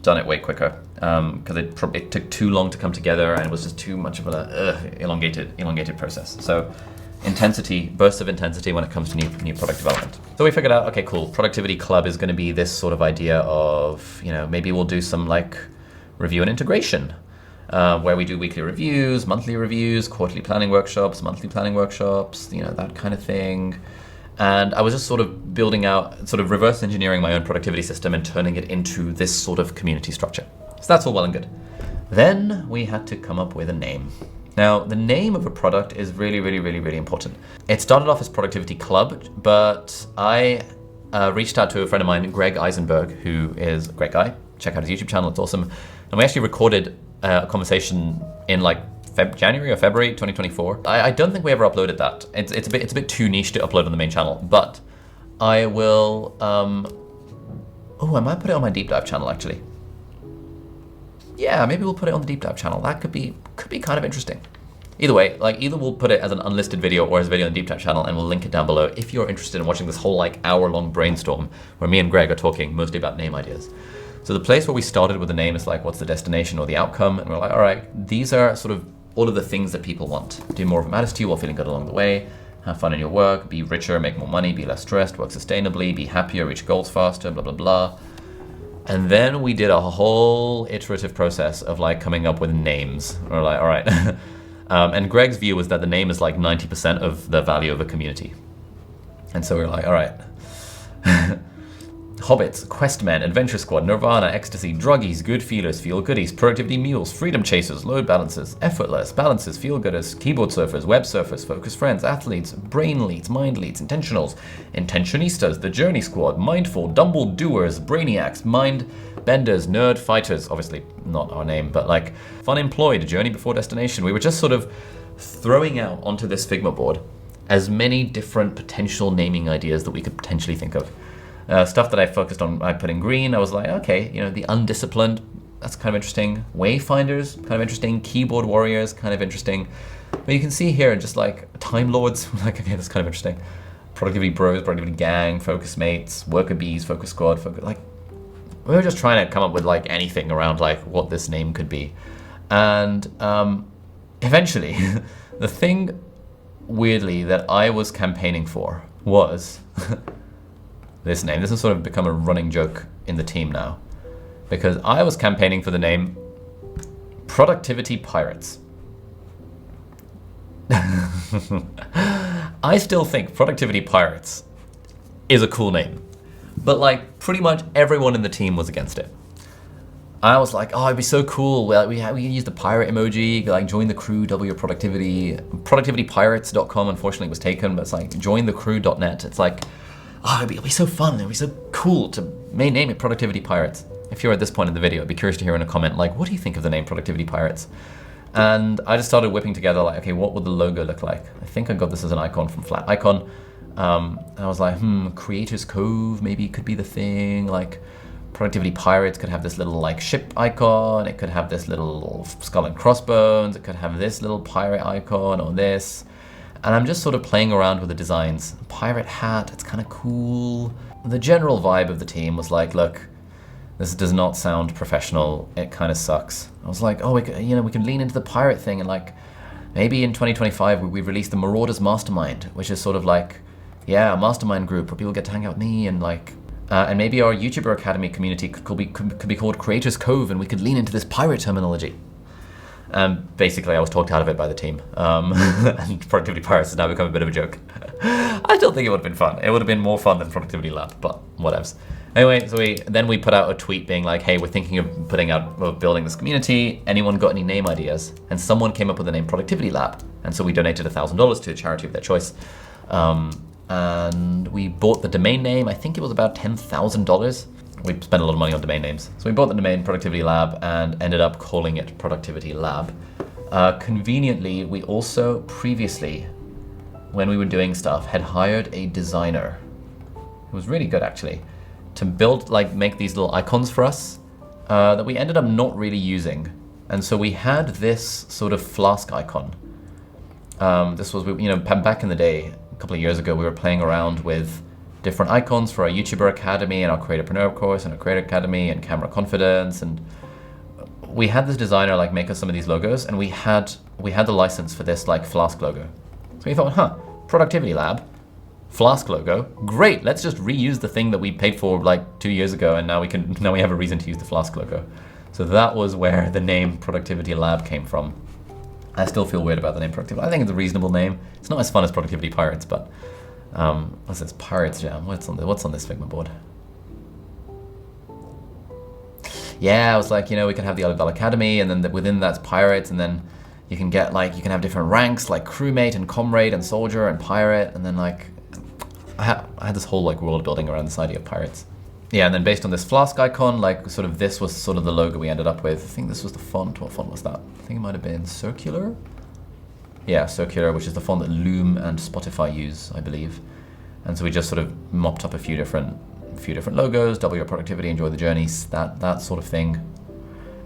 done it way quicker, because it took too long to come together and it was just too much of an elongated process. So bursts of intensity when it comes to new product development. So we figured out, okay, cool, Productivity Club is going to be this sort of idea of, maybe we'll do some like review and integration, where we do weekly reviews, monthly reviews, quarterly planning workshops, monthly planning workshops, that kind of thing. And I was just sort of building out, sort of reverse engineering my own productivity system and turning it into this sort of community structure. So that's all well and good. Then we had to come up with a name. Now, the name of a product is really, really, really, really important. It started off as Productivity Club, but I reached out to a friend of mine, Greg Eisenberg, who is a great guy. Check out his YouTube channel, it's awesome. And we actually recorded a conversation in like January or February 2024. I don't think we ever uploaded that. It's a bit too niche to upload on the main channel, but I will, I might put it on my deep dive channel actually. Yeah, maybe we'll put it on the deep dive channel. That could be kind of interesting. Either way, like either we'll put it as an unlisted video or as a video on the deep dive channel, and we'll link it down below if you're interested in watching this whole like hour-long brainstorm where me and Greg are talking mostly about name ideas. So the place where we started with the name is like, what's the destination or the outcome? And we're like, all right, these are sort of all of the things that people want. Do more of what matters to you while feeling good along the way. Have fun in your work, be richer, make more money, be less stressed, work sustainably, be happier, reach goals faster, blah, blah, blah. And then we did a whole iterative process of like coming up with names. We're like, all right. And Greg's view was that the name is like 90% of the value of a community. And so we're like, all right. Hobbits, Questmen, Adventure Squad, Nirvana, Ecstasy, Druggies, Good Feelers, Feel Goodies, Productivity Mules, Freedom Chasers, Load Balancers, Effortless, Balances, Feel Gooders, Keyboard Surfers, Web Surfers, Focus Friends, Athletes, Brain Leads, Mind Leads, Intentionals, Intentionistas, The Journey Squad, Mindful, Dumble Doers, Brainiacs, Mind Benders, Nerd Fighters, obviously not our name, but like Fun Employed, Journey Before Destination. We were just sort of throwing out onto this Figma board as many different potential naming ideas that we could potentially think of. Stuff that I focused on, I put in green. I was like, okay, the undisciplined, that's kind of interesting. Wayfinders, kind of interesting. Keyboard warriors, kind of interesting. But you can see here, just like Time Lords, like, okay, that's kind of interesting. Productivity Bros, Productivity Gang, Focus Mates, Worker Bees, Focus Squad, like, we were just trying to come up with like anything around like what this name could be. And eventually, the thing, weirdly, that I was campaigning for was this name. This has sort of become a running joke in the team now, because I was campaigning for the name Productivity Pirates. I still think Productivity Pirates is a cool name, but like pretty much everyone in the team was against it. I was like, oh, it'd be so cool. We can use the pirate emoji, like join the crew, double your productivity. Productivitypirates.com unfortunately was taken, but it's like jointhecrew.net. It's like, oh, it'd be so fun. It'd be so cool to name it Productivity Pirates. If you're at this point in the video, I'd be curious to hear in a comment, like, what do you think of the name Productivity Pirates? And I just started whipping together like, okay, what would the logo look like? I think I got this as an icon from Flat Icon. And I was like, Creators Cove maybe could be the thing. Like Productivity Pirates could have this little like ship icon. It could have this little skull and crossbones. It could have this little pirate icon or this. And I'm just sort of playing around with the designs. Pirate hat, it's kind of cool. The general vibe of the team was like, look, this does not sound professional. It kind of sucks. I was like, oh, we can lean into the pirate thing, and like maybe in 2025 we release the Marauders Mastermind, which is sort of like, yeah, a mastermind group where people get to hang out with me, and like, and maybe our YouTuber Academy community could be called Creators Cove, and we could lean into this pirate terminology. Basically, I was talked out of it by the team, and Productivity Pirates has now become a bit of a joke. I still think it would have been fun. It would have been more fun than Productivity Lab, but whatevs. Anyway, so we put out a tweet being like, hey, we're thinking of building this community. Anyone got any name ideas? And someone came up with the name Productivity Lab. And so we donated $1,000 to a charity of their choice. And we bought the domain name. I think it was about $10,000. We spent a lot of money on domain names. So we bought the domain Productivity Lab and ended up calling it Productivity Lab. Conveniently, we also previously, when we were doing stuff, had hired a designer. It was really good actually, to build, like make these little icons for us that we ended up not really using. And so we had this sort of flask icon. This was, back in the day, a couple of years ago, we were playing around with different icons for our YouTuber Academy and our Creatorpreneur course and our Creator Academy and Camera Confidence. And we had this designer like make us some of these logos, and we had the license for this like Flask logo. So we thought, Productivity Lab, Flask logo, great, let's just reuse the thing that we paid for like 2 years ago, and now we have a reason to use the Flask logo. So that was where the name Productivity Lab came from. I still feel weird about the name Productivity. I think it's a reasonable name. It's not as fun as Productivity Pirates, but what's this? Pirates Jam. What's on this Figma board? Yeah, I was like, we can have the Alibaba Academy, and then within that's pirates, and then you can have different ranks like crewmate and comrade and soldier and pirate, and then like I had this whole like world building around this idea of pirates. Yeah, and then based on this flask icon, like sort of this was sort of the logo we ended up with. I think this was the font. What font was that? I think it might have been Circular. Yeah, Circular, which is the font that Loom and Spotify use, I believe. And so we just sort of mopped up a few different logos, double your productivity, enjoy the journeys, that sort of thing.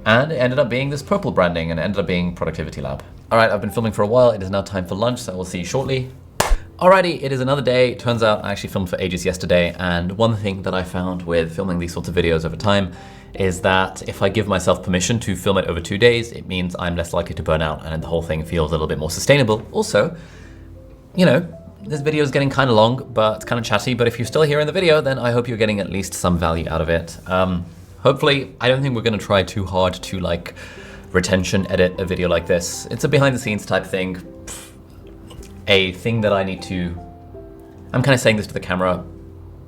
And it ended up being this purple branding, and it ended up being Productivity Lab. All right, I've been filming for a while. It is now time for lunch, so we'll see you shortly. Alrighty, it is another day. Turns out I actually filmed for ages yesterday, and one thing that I found with filming these sorts of videos over time is that if I give myself permission to film it over 2 days, it means I'm less likely to burn out and the whole thing feels a little bit more sustainable. Also, this video is getting kind of long, but it's kind of chatty, but if you're still here in the video, then I hope you're getting at least some value out of it. Hopefully, I don't think we're gonna try too hard to like retention edit a video like this. It's a behind the scenes type thing. A thing that I need to, I'm kind of saying this to the camera,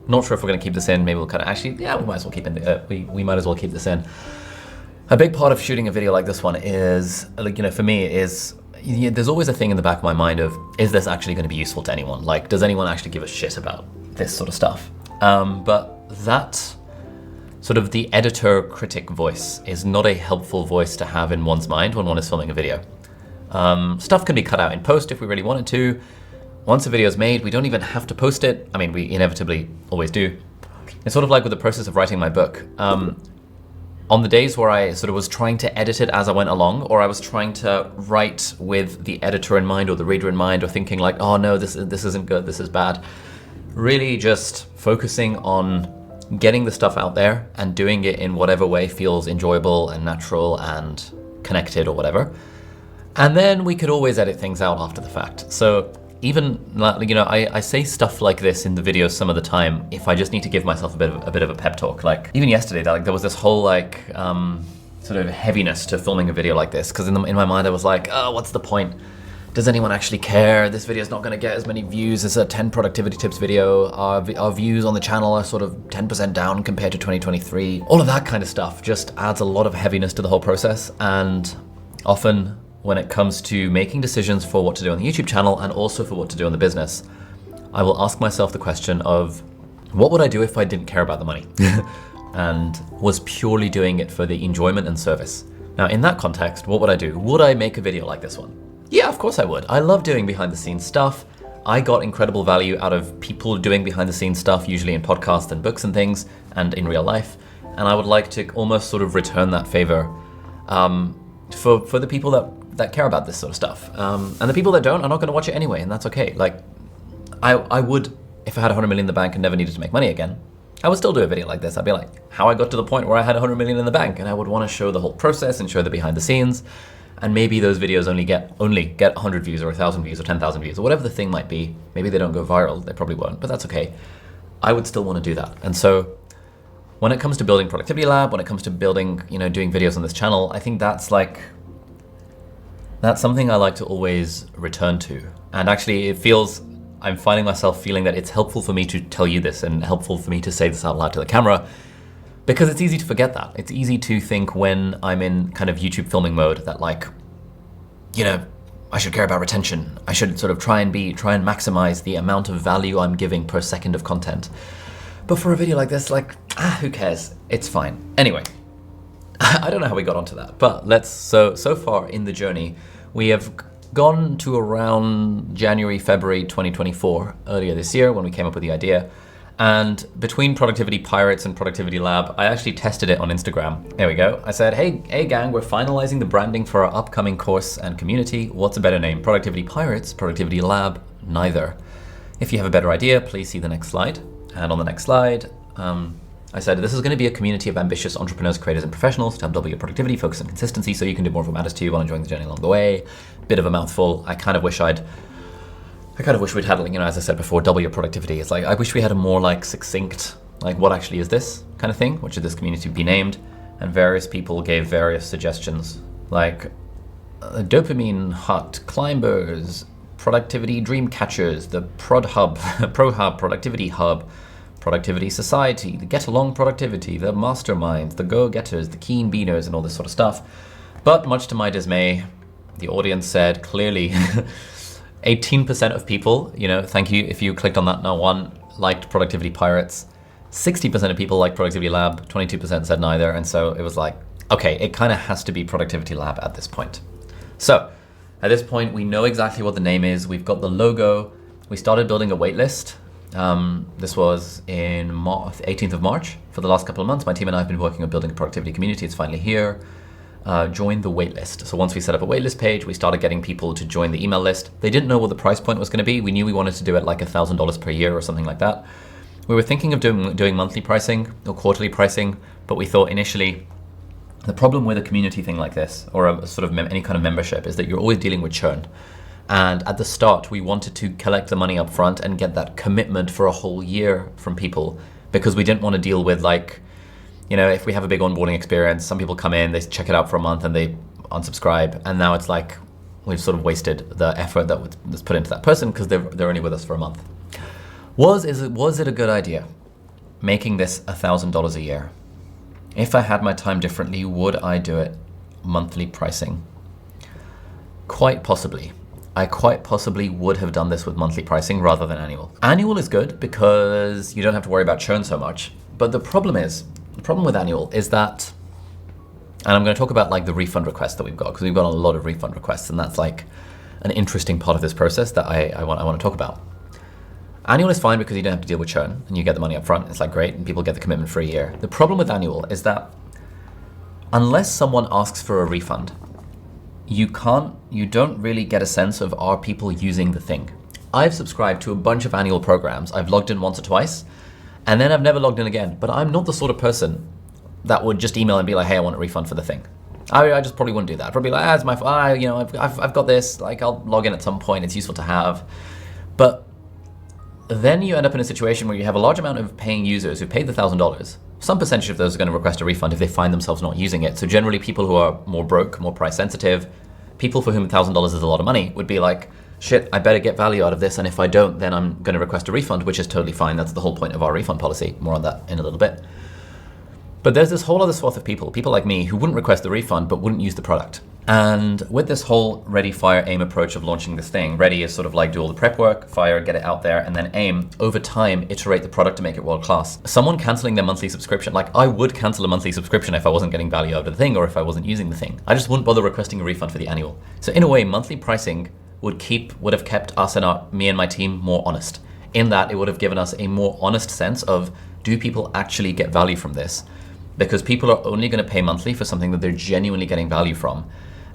not sure if we're going to keep this in, maybe we'll kind of actually, yeah, we might as well keep we might as well keep this in. A big part of shooting a video like this one is, for me is, there's always a thing in the back of my mind of, is this actually going to be useful to anyone? Like, does anyone actually give a shit about this sort of stuff? But that sort of the editor critic voice is not a helpful voice to have in one's mind when one is filming a video. Stuff can be cut out in post if we really wanted to. Once a video is made, we don't even have to post it. I mean, we inevitably always do. It's sort of like with the process of writing my book. On the days where I sort of was trying to edit it as I went along, or I was trying to write with the editor in mind or the reader in mind, or thinking like, oh no, this isn't good, this is bad. Really just focusing on getting the stuff out there and doing it in whatever way feels enjoyable and natural and connected or whatever. And then we could always edit things out after the fact. So even, I say stuff like this in the videos some of the time if I just need to give myself a bit of a pep talk. Like even yesterday, there was this whole sort of heaviness to filming a video like this, because in my mind I was like, oh, what's the point? Does anyone actually care? This video is not going to get as many views as a 10 productivity tips video. Our views on the channel are sort of 10% down compared to 2023. All of that kind of stuff just adds a lot of heaviness to the whole process. And often when it comes to making decisions for what to do on the YouTube channel and also for what to do in the business, I will ask myself the question of, what would I do if I didn't care about the money and was purely doing it for the enjoyment and service? Now, in that context, what would I do? Would I make a video like this one? Yeah, of course I would. I love doing behind the scenes stuff. I got incredible value out of people doing behind the scenes stuff, usually in podcasts and books and things, and in real life. And I would like to almost sort of return that favor for the people that care about this sort of stuff. And the people that don't are not going to watch it anyway, and that's okay. Like, I would, if I had 100 million in the bank and never needed to make money again, I would still do a video like this. I'd be like, how I got to the point where I had 100 million in the bank, and I would want to show the whole process and show the behind the scenes. And maybe those videos only get 100 views or 1,000 views or 10,000 views or whatever the thing might be. Maybe they don't go viral. They probably won't, but that's okay. I would still want to do that. And so when it comes to building Productivity Lab, when it comes to building, doing videos on this channel, I think that's something I like to always return to. And actually I'm finding myself feeling that it's helpful for me to tell you this and helpful for me to say this out loud to the camera, because it's easy to forget that. It's easy to think when I'm in kind of YouTube filming mode that I should care about retention. I should sort of try and maximize the amount of value I'm giving per second of content. But for a video like this, who cares? It's fine. Anyway, I don't know how we got onto that, but so far in the journey, we have gone to around January, February 2024, earlier this year when we came up with the idea. And between Productivity Pirates and Productivity Lab, I actually tested it on Instagram. There we go. I said, hey gang, we're finalizing the branding for our upcoming course and community. What's a better name? Productivity Pirates, Productivity Lab, neither. If you have a better idea, please see the next slide. And on the next slide, I said, this is going to be a community of ambitious entrepreneurs, creators, and professionals to help double your productivity, focus, and consistency so you can do more of what matters to you while enjoying the journey along the way. Bit of a mouthful. I kind of wish we'd had, as I said before, double your productivity. It's like, I wish we had a more succinct, what actually is this kind of thing? What should this community be named? And various people gave various suggestions, dopamine hut, climbers, productivity dream catchers, the prod hub, pro hub, productivity hub, productivity society, the get along productivity, the masterminds, the go-getters, the keen beaners, and all this sort of stuff. But much to my dismay, the audience said clearly 18% of people, thank you if you clicked on that one, liked Productivity Pirates. 60% of people liked Productivity Lab, 22% said neither. And so it was like, okay, it kind of has to be Productivity Lab at this point. So at this point, we know exactly what the name is. We've got the logo. We started building a waitlist. This was in 18th of March. For the last couple of months, my team and I have been working on building a productivity community. It's finally here. Join the waitlist. So once we set up a waitlist page, we started getting people to join the email list. They didn't know what the price point was going to be. We knew we wanted to do it $1,000 per year or something like that. We were thinking of doing monthly pricing or quarterly pricing, but we thought initially the problem with a community thing like this, or a sort of any kind of membership, is that you're always dealing with churn. And at the start, we wanted to collect the money up front and get that commitment for a whole year from people, because we didn't want to deal with if we have a big onboarding experience, some people come in, they check it out for a month and they unsubscribe. And now it's like we've sort of wasted the effort that was put into that person because they're only with us for a month. Was it a good idea making this $1,000 a year? If I had my time differently, would I do it monthly pricing? Quite possibly. I quite possibly would have done this with monthly pricing rather than annual. Annual is good because you don't have to worry about churn so much. But the problem with annual is that, and I'm going to talk about the refund requests that we've got, because we've got a lot of refund requests, and that's an interesting part of this process that I want to talk about. Annual is fine because you don't have to deal with churn and you get the money up front. It's great, and people get the commitment for a year. The problem with annual is that unless someone asks for a refund, you don't really get a sense of, are people using the thing? I've subscribed to a bunch of annual programs. I've logged in once or twice, and then I've never logged in again. But I'm not the sort of person that would just email and be like, hey, I want a refund for the thing. I just probably wouldn't do that. I'd probably be like, it's my fault. I've got this. I'll log in at some point. It's useful to have. But then you end up in a situation where you have a large amount of paying users who paid the $1,000. Some percentage of those are going to request a refund if they find themselves not using it. So generally people who are more broke, more price sensitive, people for whom $1,000 is a lot of money would be like, shit, I better get value out of this, and if I don't, then I'm going to request a refund, which is totally fine. That's the whole point of our refund policy. More on that in a little bit. But there's this whole other swath of people like me, who wouldn't request the refund but wouldn't use the product. And with this whole ready, fire, aim approach of launching this thing, ready is sort of like do all the prep work, fire, get it out there, and then aim, over time, iterate the product to make it world class. Someone canceling their monthly subscription, like I would cancel a monthly subscription if I wasn't getting value out of the thing or if I wasn't using the thing. I just wouldn't bother requesting a refund for the annual. So in a way, monthly pricing would have kept us and me and my team more honest. In that it would have given us a more honest sense of, do people actually get value from this? Because people are only going to pay monthly for something that they're genuinely getting value from.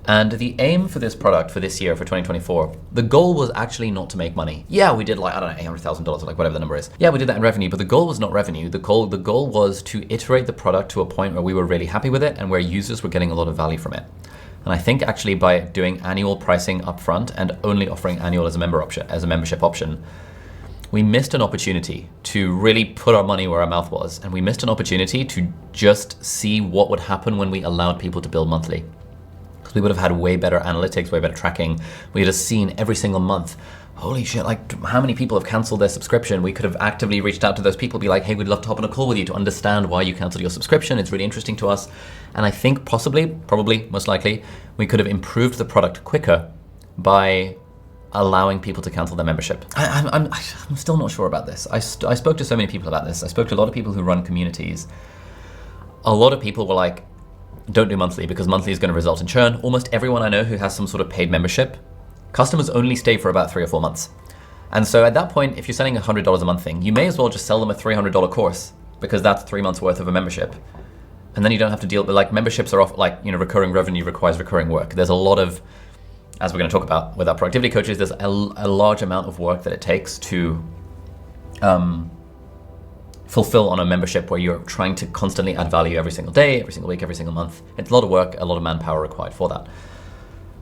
And the aim for this product for this year, for 2024, the goal was actually not to make money. Yeah, we did like, I don't know, $800,000 or like whatever the number is. Yeah, we did that in revenue, but the goal was not revenue. The goal was to iterate the product to a point where we were really happy with it and where users were getting a lot of value from it. And I think actually by doing annual pricing upfront and only offering annual as a membership option, we missed an opportunity to really put our money where our mouth was. And we missed an opportunity to just see what would happen when we allowed people to build monthly. Because we would have had way better analytics, way better tracking. We would have seen every single month, holy shit, like how many people have canceled their subscription? We could have actively reached out to those people, be like, hey, we'd love to hop on a call with you to understand why you canceled your subscription. It's really interesting to us. And I think probably, most likely, we could have improved the product quicker by allowing people to cancel their membership. I'm still not sure about this. I spoke to so many people about this. I spoke to a lot of people who run communities. A lot of people were like, don't do monthly because monthly is going to result in churn. Almost everyone I know who has some sort of paid membership, customers only stay for about 3 or 4 months. And so at that point, if you're selling $100 a month thing, you may as well just sell them a $300 course because that's 3 months worth of a membership. And then you don't have to deal with, like, memberships are off, like, recurring revenue requires recurring work. There's a lot of, as we're going to talk about with our productivity coaches, there's a large amount of work that it takes to fulfill on a membership where you're trying to constantly add value every single day, every single week, every single month. It's a lot of work, a lot of manpower required for that.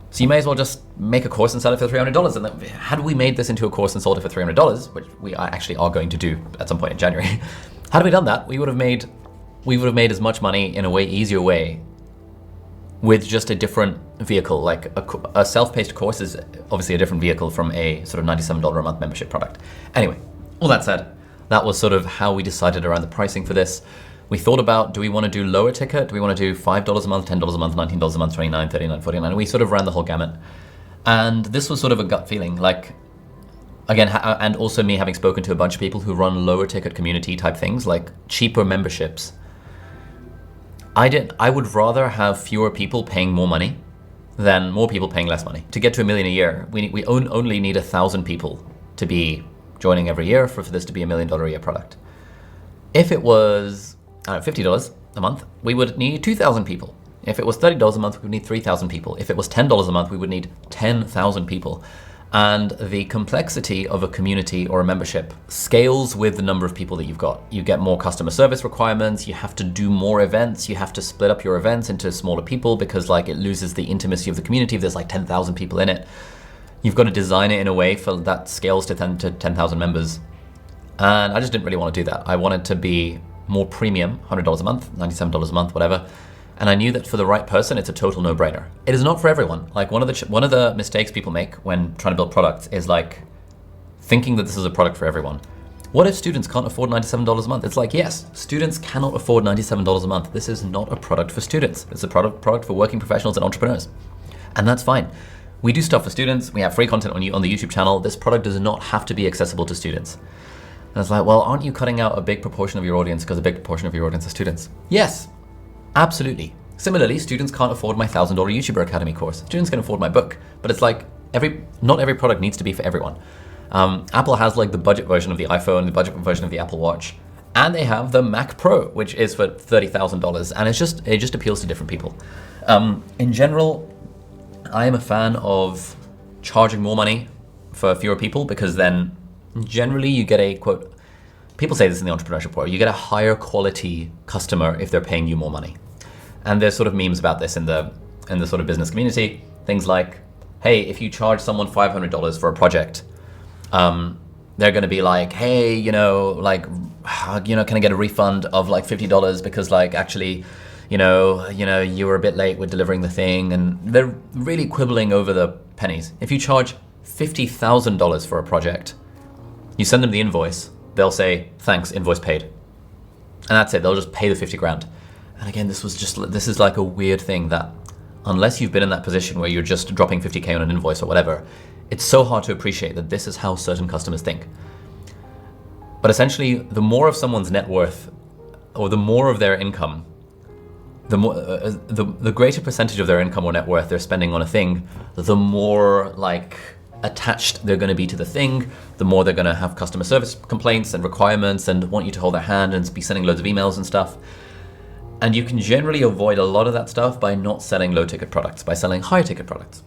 So you may as well just make a course and sell it for $300. And then, had we made this into a course and sold it for $300, which we actually are going to do at some point in January, had we done that, we would have made as much money in a way easier way with just a different vehicle. Like a self-paced course is obviously a different vehicle from a sort of $97 a month membership product. Anyway, all that said, that was sort of how we decided around the pricing for this. We thought about, do we want to do lower ticket? Do we want to do $5 a month, $10 a month, $19 a month, $29, $39, $49? We sort of ran the whole gamut. And this was sort of a gut feeling, like, again, and also me having spoken to a bunch of people who run lower ticket community type things, like cheaper memberships. I would rather have fewer people paying more money than more people paying less money. To get to $1 million a year, we only need 1,000 people to be joining every year for this to be $1 million a year product. If it was $50 a month, we would need 2,000 people. If it was $30 a month, we would need 3,000 people. If it was $10 a month, we would need 10,000 people. And the complexity of a community or a membership scales with the number of people that you've got. You get more customer service requirements, you have to do more events, you have to split up your events into smaller people because like it loses the intimacy of the community if there's like 10,000 people in it. You've got to design it in a way for that scales to 10,000 members. And I just didn't really want to do that. I wanted to be more premium, $100 a month, $97 a month, whatever. And I knew that for the right person, it's a total no-brainer. It is not for everyone. Like one of the mistakes people make when trying to build products is like thinking that this is a product for everyone. What if students can't afford $97 a month? It's like, yes, students cannot afford $97 a month. This is not a product for students. It's a product for working professionals and entrepreneurs. And that's fine. We do stuff for students. We have free content on the YouTube channel. This product does not have to be accessible to students. And it's like, well, aren't you cutting out a big proportion of your audience because a big proportion of your audience are students? Yes. Absolutely. Similarly, students can't afford my $1,000 YouTuber Academy course. Students can afford my book, but it's like not every product needs to be for everyone. Apple has like the budget version of the iPhone, the budget version of the Apple Watch, and they have the Mac Pro, which is for $30,000, and it just appeals to different people. In general, I am a fan of charging more money for fewer people because then generally you get a quote. People say this in the entrepreneurship world, you get a higher quality customer if they're paying you more money. And there's sort of memes about this in the sort of business community. Things like, hey, if you charge someone $500 for a project, they're going to be like, hey, can I get a refund of like $50 because like actually, you were a bit late with delivering the thing, and they're really quibbling over the pennies. If you charge $50,000 for a project, you send them the invoice, they'll say, thanks, invoice paid. And that's it, they'll just pay the 50 grand. And again, this is like a weird thing that unless you've been in that position where you're just dropping 50K on an invoice or whatever, it's so hard to appreciate that this is how certain customers think. But essentially, the more of someone's net worth, or the more of their income, the greater percentage of their income or net worth they're spending on a thing, the more like attached they're going to be to the thing, the more they're going to have customer service complaints and requirements and want you to hold their hand and be sending loads of emails and stuff. And you can generally avoid a lot of that stuff by not selling low ticket products, by selling high ticket products.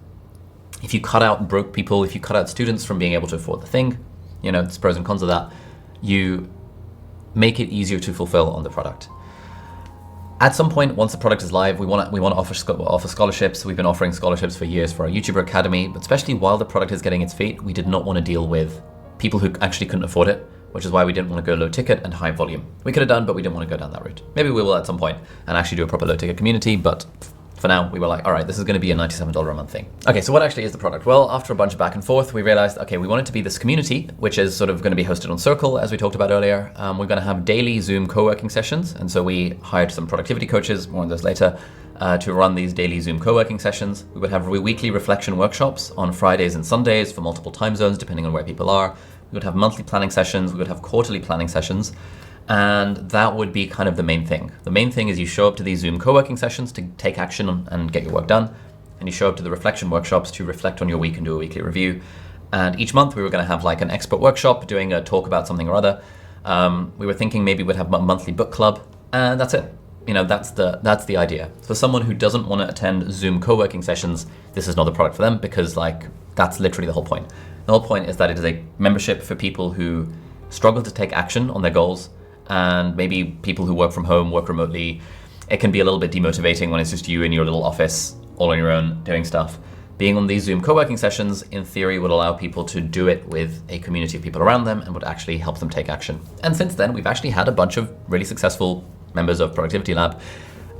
If you cut out broke people, if you cut out students from being able to afford the thing, it's pros and cons of that, you make it easier to fulfill on the product. At some point, once the product is live, we want to offer scholarships. We've been offering scholarships for years for our YouTuber Academy, but especially while the product is getting its feet, we did not want to deal with people who actually couldn't afford it, which is why we didn't want to go low ticket and high volume. We could have done, but we didn't want to go down that route. Maybe we will at some point and actually do a proper low ticket community, but for now, we were like, all right, this is going to be a $97 a month thing. Okay, so what actually is the product? Well, after a bunch of back and forth, we realized, okay, we want it to be this community, which is sort of going to be hosted on Circle, as we talked about earlier. We're going to have daily Zoom co-working sessions. And so we hired some productivity coaches, more on those later, to run these daily Zoom co-working sessions. We would have weekly reflection workshops on Fridays and Sundays for multiple time zones, depending on where people are. We would have monthly planning sessions. We would have quarterly planning sessions. And that would be kind of the main thing. The main thing is you show up to these Zoom co-working sessions to take action and get your work done. And you show up to the reflection workshops to reflect on your week and do a weekly review. And each month we were going to have like an expert workshop doing a talk about something or other. We were thinking maybe we'd have a monthly book club, and that's it. That's the idea. For someone who doesn't want to attend Zoom co-working sessions, this is not the product for them, because that's literally the whole point. The whole point is that it is a membership for people who struggle to take action on their goals, and maybe people who work from home, work remotely. It can be a little bit demotivating when it's just you in your little office, all on your own, doing stuff. Being on these Zoom co-working sessions, in theory, would allow people to do it with a community of people around them and would actually help them take action. And since then, we've actually had a bunch of really successful members of Productivity Lab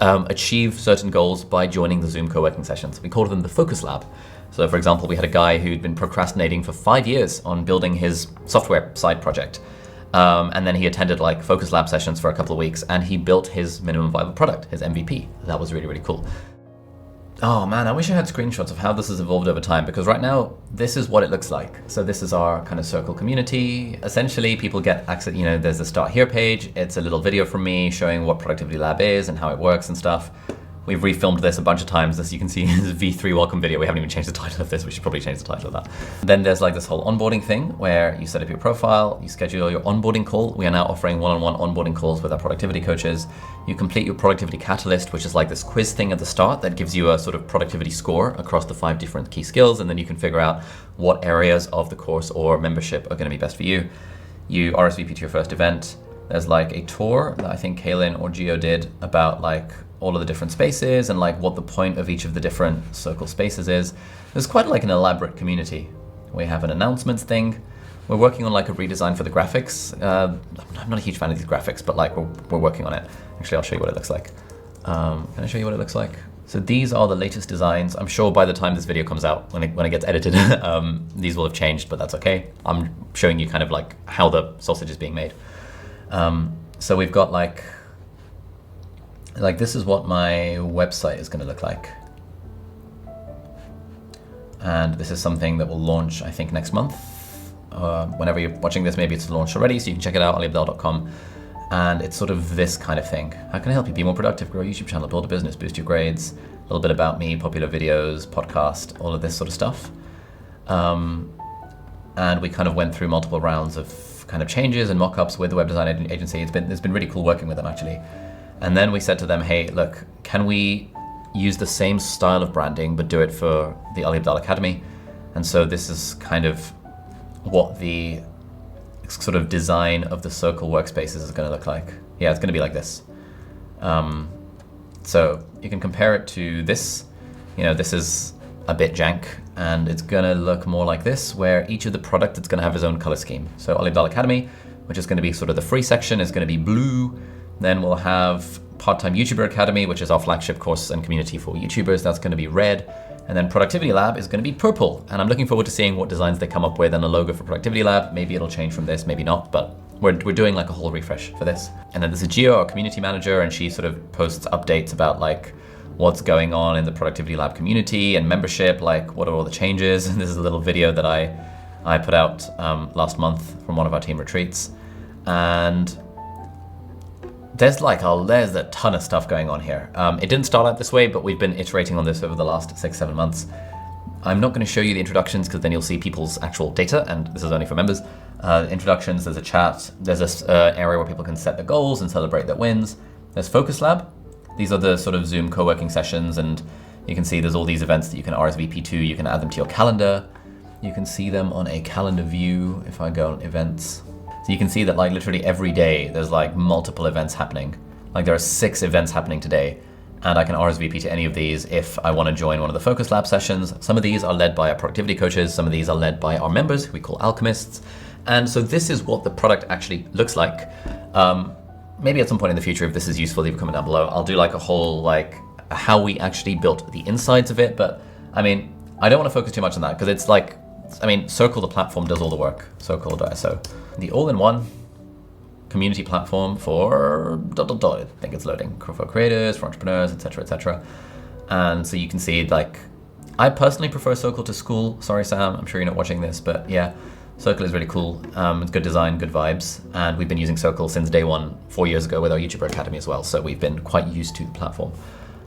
achieve certain goals by joining the Zoom co-working sessions. We called them the Focus Lab. So for example, we had a guy who'd been procrastinating for 5 years on building his software side project. And then he attended Focus Lab sessions for a couple of weeks, and he built his minimum viable product, his MVP. That was really, really cool. Oh man, I wish I had screenshots of how this has evolved over time, because right now, this is what it looks like. So this is our kind of Circle community. Essentially, people get access, there's the Start Here page. It's a little video from me showing what Productivity Lab is and how it works and stuff. We've refilmed this a bunch of times. As you can see, this is V3 welcome video. We haven't even changed the title of this. We should probably change the title of that. Then there's this whole onboarding thing where you set up your profile, you schedule your onboarding call. We are now offering one-on-one onboarding calls with our productivity coaches. You complete your productivity catalyst, which is this quiz thing at the start that gives you a sort of productivity score across the 5 different key skills. And then you can figure out what areas of the course or membership are going to be best for you. You RSVP to your first event. There's a tour that I think Kaylin or Gio did about all of the different spaces and what the point of each of the different Circle spaces is. There's quite an elaborate community. We have an announcements thing. We're working on a redesign for the graphics. I'm not a huge fan of these graphics, but we're working on it. Actually, I'll show you what it looks like. Can I show you what it looks like? So these are the latest designs. I'm sure by the time this video comes out, when it gets edited, these will have changed, but that's okay. I'm showing you kind of how the sausage is being made. So we've got this is what my website is going to look like. And this is something that will launch, I think, next month. Whenever you're watching this, maybe it's launched already, so you can check it out, aliabdal.com. And it's sort of this kind of thing. How can I help you be more productive, grow a YouTube channel, build a business, boost your grades, a little bit about me, popular videos, podcast, all of this sort of stuff. And we kind of went through multiple rounds of kind of changes and mock-ups with the web design agency. It's been really cool working with them, actually. And then we said to them, hey, look, can we use the same style of branding, but do it for the Ali Abdaal Academy? And so this is kind of what the sort of design of the Circle workspaces is going to look like. Yeah, it's going to be like this. So you can compare it to this. This is a bit jank, and it's going to look more like this, where each of the product is going to have its own color scheme. So Ali Abdaal Academy, which is going to be sort of the free section, is going to be blue. Then we'll have Part-Time YouTuber Academy, which is our flagship course and community for YouTubers. That's going to be red. And then Productivity Lab is going to be purple. And I'm looking forward to seeing what designs they come up with and a logo for Productivity Lab. Maybe it'll change from this, maybe not, but we're doing like a whole refresh for this. And then there's a Gio, our community manager, and she sort of posts updates about like what's going on in the Productivity Lab community and membership, like what are all the changes. And this is a little video that I put out last month from one of our team retreats. And there's a ton of stuff going on here. It didn't start out this way, but we've been iterating on this over the last 6-7 months. I'm not going to show you the introductions because then you'll see people's actual data, and this is only for members. Introductions, there's a chat, there's this area where people can set their goals and celebrate their wins. There's Focus Lab. These are the sort of Zoom co-working sessions, and you can see there's all these events that you can RSVP to. You can add them to your calendar. You can see them on a calendar view if I go on events. So you can see that like literally every day there's like multiple events happening. Like there are 6 events happening today, and I can RSVP to any of these if I want to join one of the Focus Lab sessions. Some of these are led by our productivity coaches. Some of these are led by our members, who we call alchemists. And so this is what the product actually looks like. Maybe at some point in the future, if this is useful, leave a comment down below. I'll do like a whole like how we actually built the insides of it. But I mean, I don't want to focus too much on that because it's like, I mean, Circle, the platform, does all the work. Circle.so. The all-in-one community platform for ... I think it's loading. For creators, for entrepreneurs, etc., etc. And so you can see like, I personally prefer Circle to School. Sorry, Sam, I'm sure you're not watching this, but yeah, Circle is really cool. It's good design, good vibes. And we've been using Circle since day one, 4 years ago with our YouTuber Academy as well. So we've been quite used to the platform.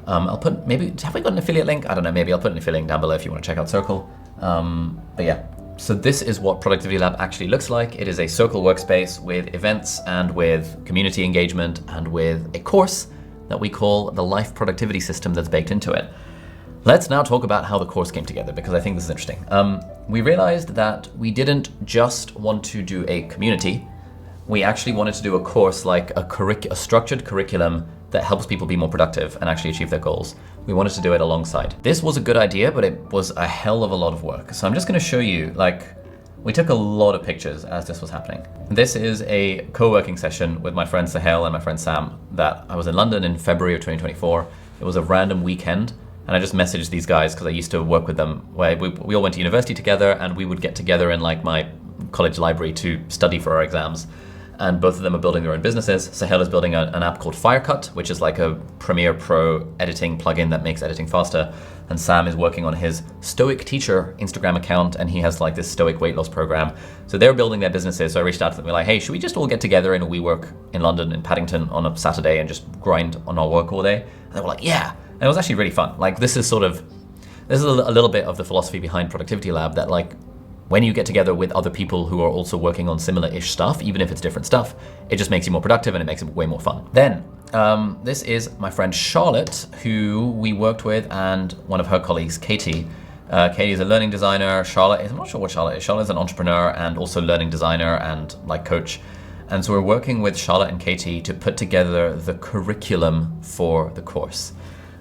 I'll put, maybe, have we got an affiliate link? I don't know, maybe I'll put an affiliate link down below if you want to check out Circle. But yeah, so this is what Productivity Lab actually looks like. It is a Circle workspace with events and with community engagement and with a course that we call the Life Productivity System that's baked into it. Let's now talk about how the course came together, because I think this is interesting. We realized that we didn't just want to do a community. We actually wanted to do a course like a structured curriculum that helps people be more productive and actually achieve their goals. We wanted to do it alongside. This was a good idea, but it was a hell of a lot of work. So I'm just gonna show you, like, we took a lot of pictures as this was happening. This is a co-working session with my friend Sahel and my friend Sam that I was in London in February of 2024. It was a random weekend. And I just messaged these guys because I used to work with them. Where we all went to university together, and we would get together in like my college library to study for our exams. And both of them are building their own businesses. Sahel is building an app called Firecut, which is like a Premiere Pro editing plugin that makes editing faster. And Sam is working on his Stoic Teacher Instagram account, and he has like this Stoic weight loss program. So they're building their businesses. So I reached out to them, we're like, hey, should we just all get together in a WeWork in London, in Paddington on a Saturday and just grind on our work all day? And they were like, yeah. And it was actually really fun. Like this is a little bit of the philosophy behind Productivity Lab, that like when you get together with other people who are also working on similar-ish stuff, even if it's different stuff, it just makes you more productive and it makes it way more fun. Then, this is my friend Charlotte, who we worked with, and one of her colleagues, Katie. Katie is a learning designer. Charlotte is, I'm not sure what Charlotte is. Charlotte is an entrepreneur and also learning designer and like coach. And so we're working with Charlotte and Katie to put together the curriculum for the course.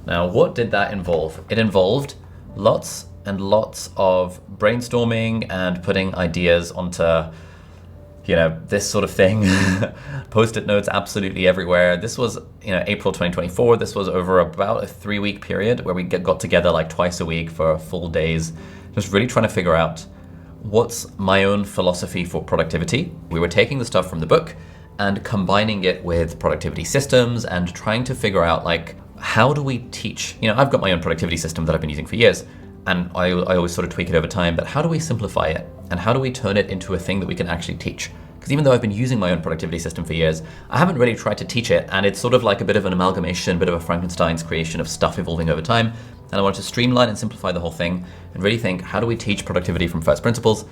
Now, what did that involve? It involved lots and lots of brainstorming and putting ideas onto, you know, this sort of thing. Post-it notes absolutely everywhere. This was, you know, April 2024. This was over about a 3-week period where we got together like twice a week for full days, just really trying to figure out what's my own philosophy for productivity. We were taking the stuff from the book and combining it with productivity systems and trying to figure out like, how do we teach? You know, I've got my own productivity system that I've been using for years, and I always sort of tweak it over time, but how do we simplify it? And how do we turn it into a thing that we can actually teach? Because even though I've been using my own productivity system for years, I haven't really tried to teach it, and it's sort of like a bit of an amalgamation, a bit of a Frankenstein's creation of stuff evolving over time. And I wanted to streamline and simplify the whole thing and really think, how do we teach productivity from first principles?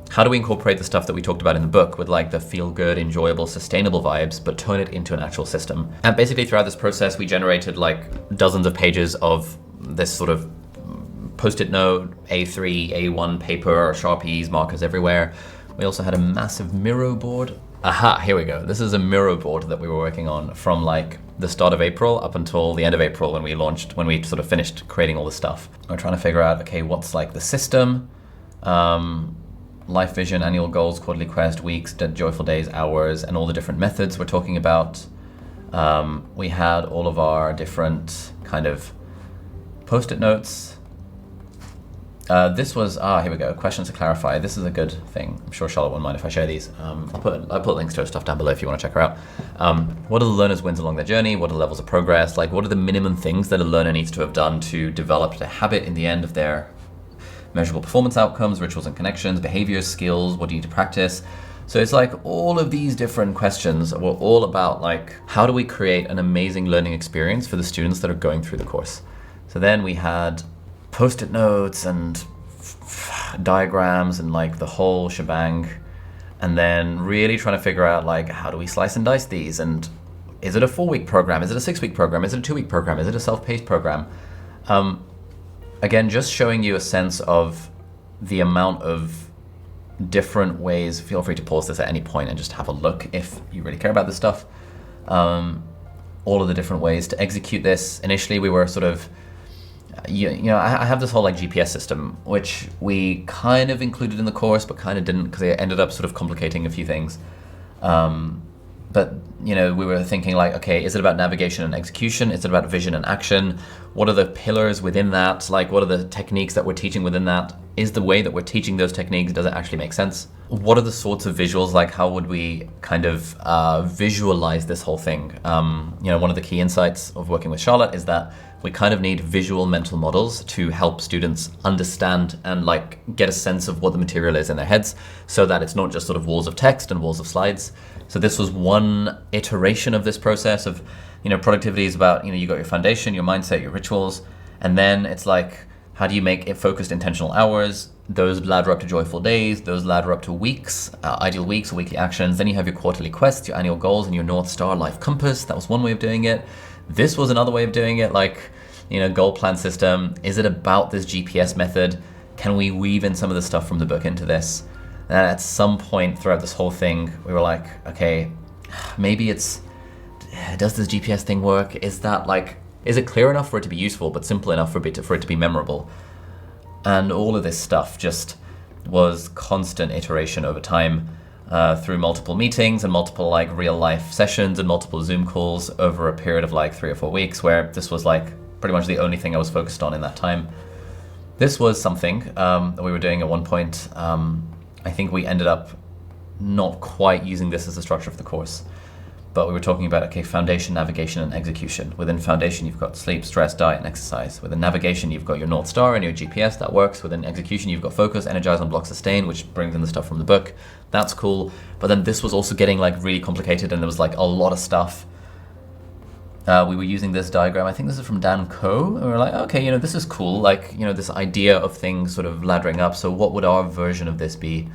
How do we incorporate the stuff that we talked about in the book with like the feel-good, enjoyable, sustainable vibes, but turn it into an actual system? And basically throughout this process, we generated like dozens of pages of this sort of Post-it note, A3, A1 paper, Sharpies, markers everywhere. We also had a massive Miro board. Aha, here we go. This is a Miro board that we were working on from like the start of April up until the end of April when we launched, when we sort of finished creating all this stuff. We're trying to figure out, okay, what's like the system, life vision, annual goals, quarterly quest, weeks, joyful days, hours, and all the different methods we're talking about. We had all of our different kind of post-it notes. This was, here we go, questions to clarify. This is a good thing. I'm sure Charlotte won't mind if I share these. I'll put links to her stuff down below if you want to check her out. What are the learner's wins along their journey? What are the levels of progress? Like, what are the minimum things that a learner needs to have done to develop a habit in the end of their measurable performance outcomes, rituals and connections, behaviors, skills? What do you need to practice? So it's like all of these different questions were all about like, how do we create an amazing learning experience for the students that are going through the course? So then we had post-it notes and diagrams and like the whole shebang, and then really trying to figure out like, how do we slice and dice these, and is it a 4-week program, is it a 6-week program, is it a 2-week program, is it a self-paced program? Again, just showing you a sense of the amount of different ways. Feel free to pause this at any point and just have a look if you really care about this stuff. All of the different ways to execute this. Initially we were sort of, you know, I have this whole like GPS system, which we kind of included in the course, but kind of didn't, because it ended up sort of complicating a few things. But, you know, we were thinking like, okay, is it about navigation and execution? Is it about vision and action? What are the pillars within that? Like, what are the techniques that we're teaching within that? Is the way that we're teaching those techniques, does it actually make sense? What are the sorts of visuals? Like, how would we kind of visualize this whole thing? You know, one of the key insights of working with Charlotte is that we kind of need visual mental models to help students understand and like get a sense of what the material is in their heads, so that it's not just sort of walls of text and walls of slides. So this was one iteration of this process of, you know, productivity is about, you know, you got your foundation, your mindset, your rituals, and then it's like, how do you make it focused intentional hours? Those ladder up to joyful days, those ladder up to weeks, ideal weeks or weekly actions. Then you have your quarterly quests, your annual goals, and your North Star life compass. That was one way of doing it. This was another way of doing it, like, you know, goal plan system. Is it about this GPS method? Can we weave in some of the stuff from the book into this? And at some point throughout this whole thing, we were like, okay, maybe it's, does this GPS thing work? Is that like, is it clear enough for it to be useful, but simple enough for it to be memorable? And all of this stuff just was constant iteration over time, through multiple meetings and multiple like real life sessions and multiple Zoom calls over a period of like 3 or 4 weeks, where this was like pretty much the only thing I was focused on in that time. This was something that we were doing at one point. I think we ended up not quite using this as the structure of the course, but we were talking about, okay, foundation, navigation, and execution. Within foundation, you've got sleep, stress, diet, and exercise. Within navigation, you've got your North Star and your GPS, that works. Within execution, you've got focus, energize, unblock, sustain, which brings in the stuff from the book. That's cool. But then this was also getting like really complicated, and there was like a lot of stuff. We were using this diagram, I think this is from Dan Coe, and we were like, okay, you know, this is cool. Like, you know, this idea of things sort of laddering up. So what would our version of this be?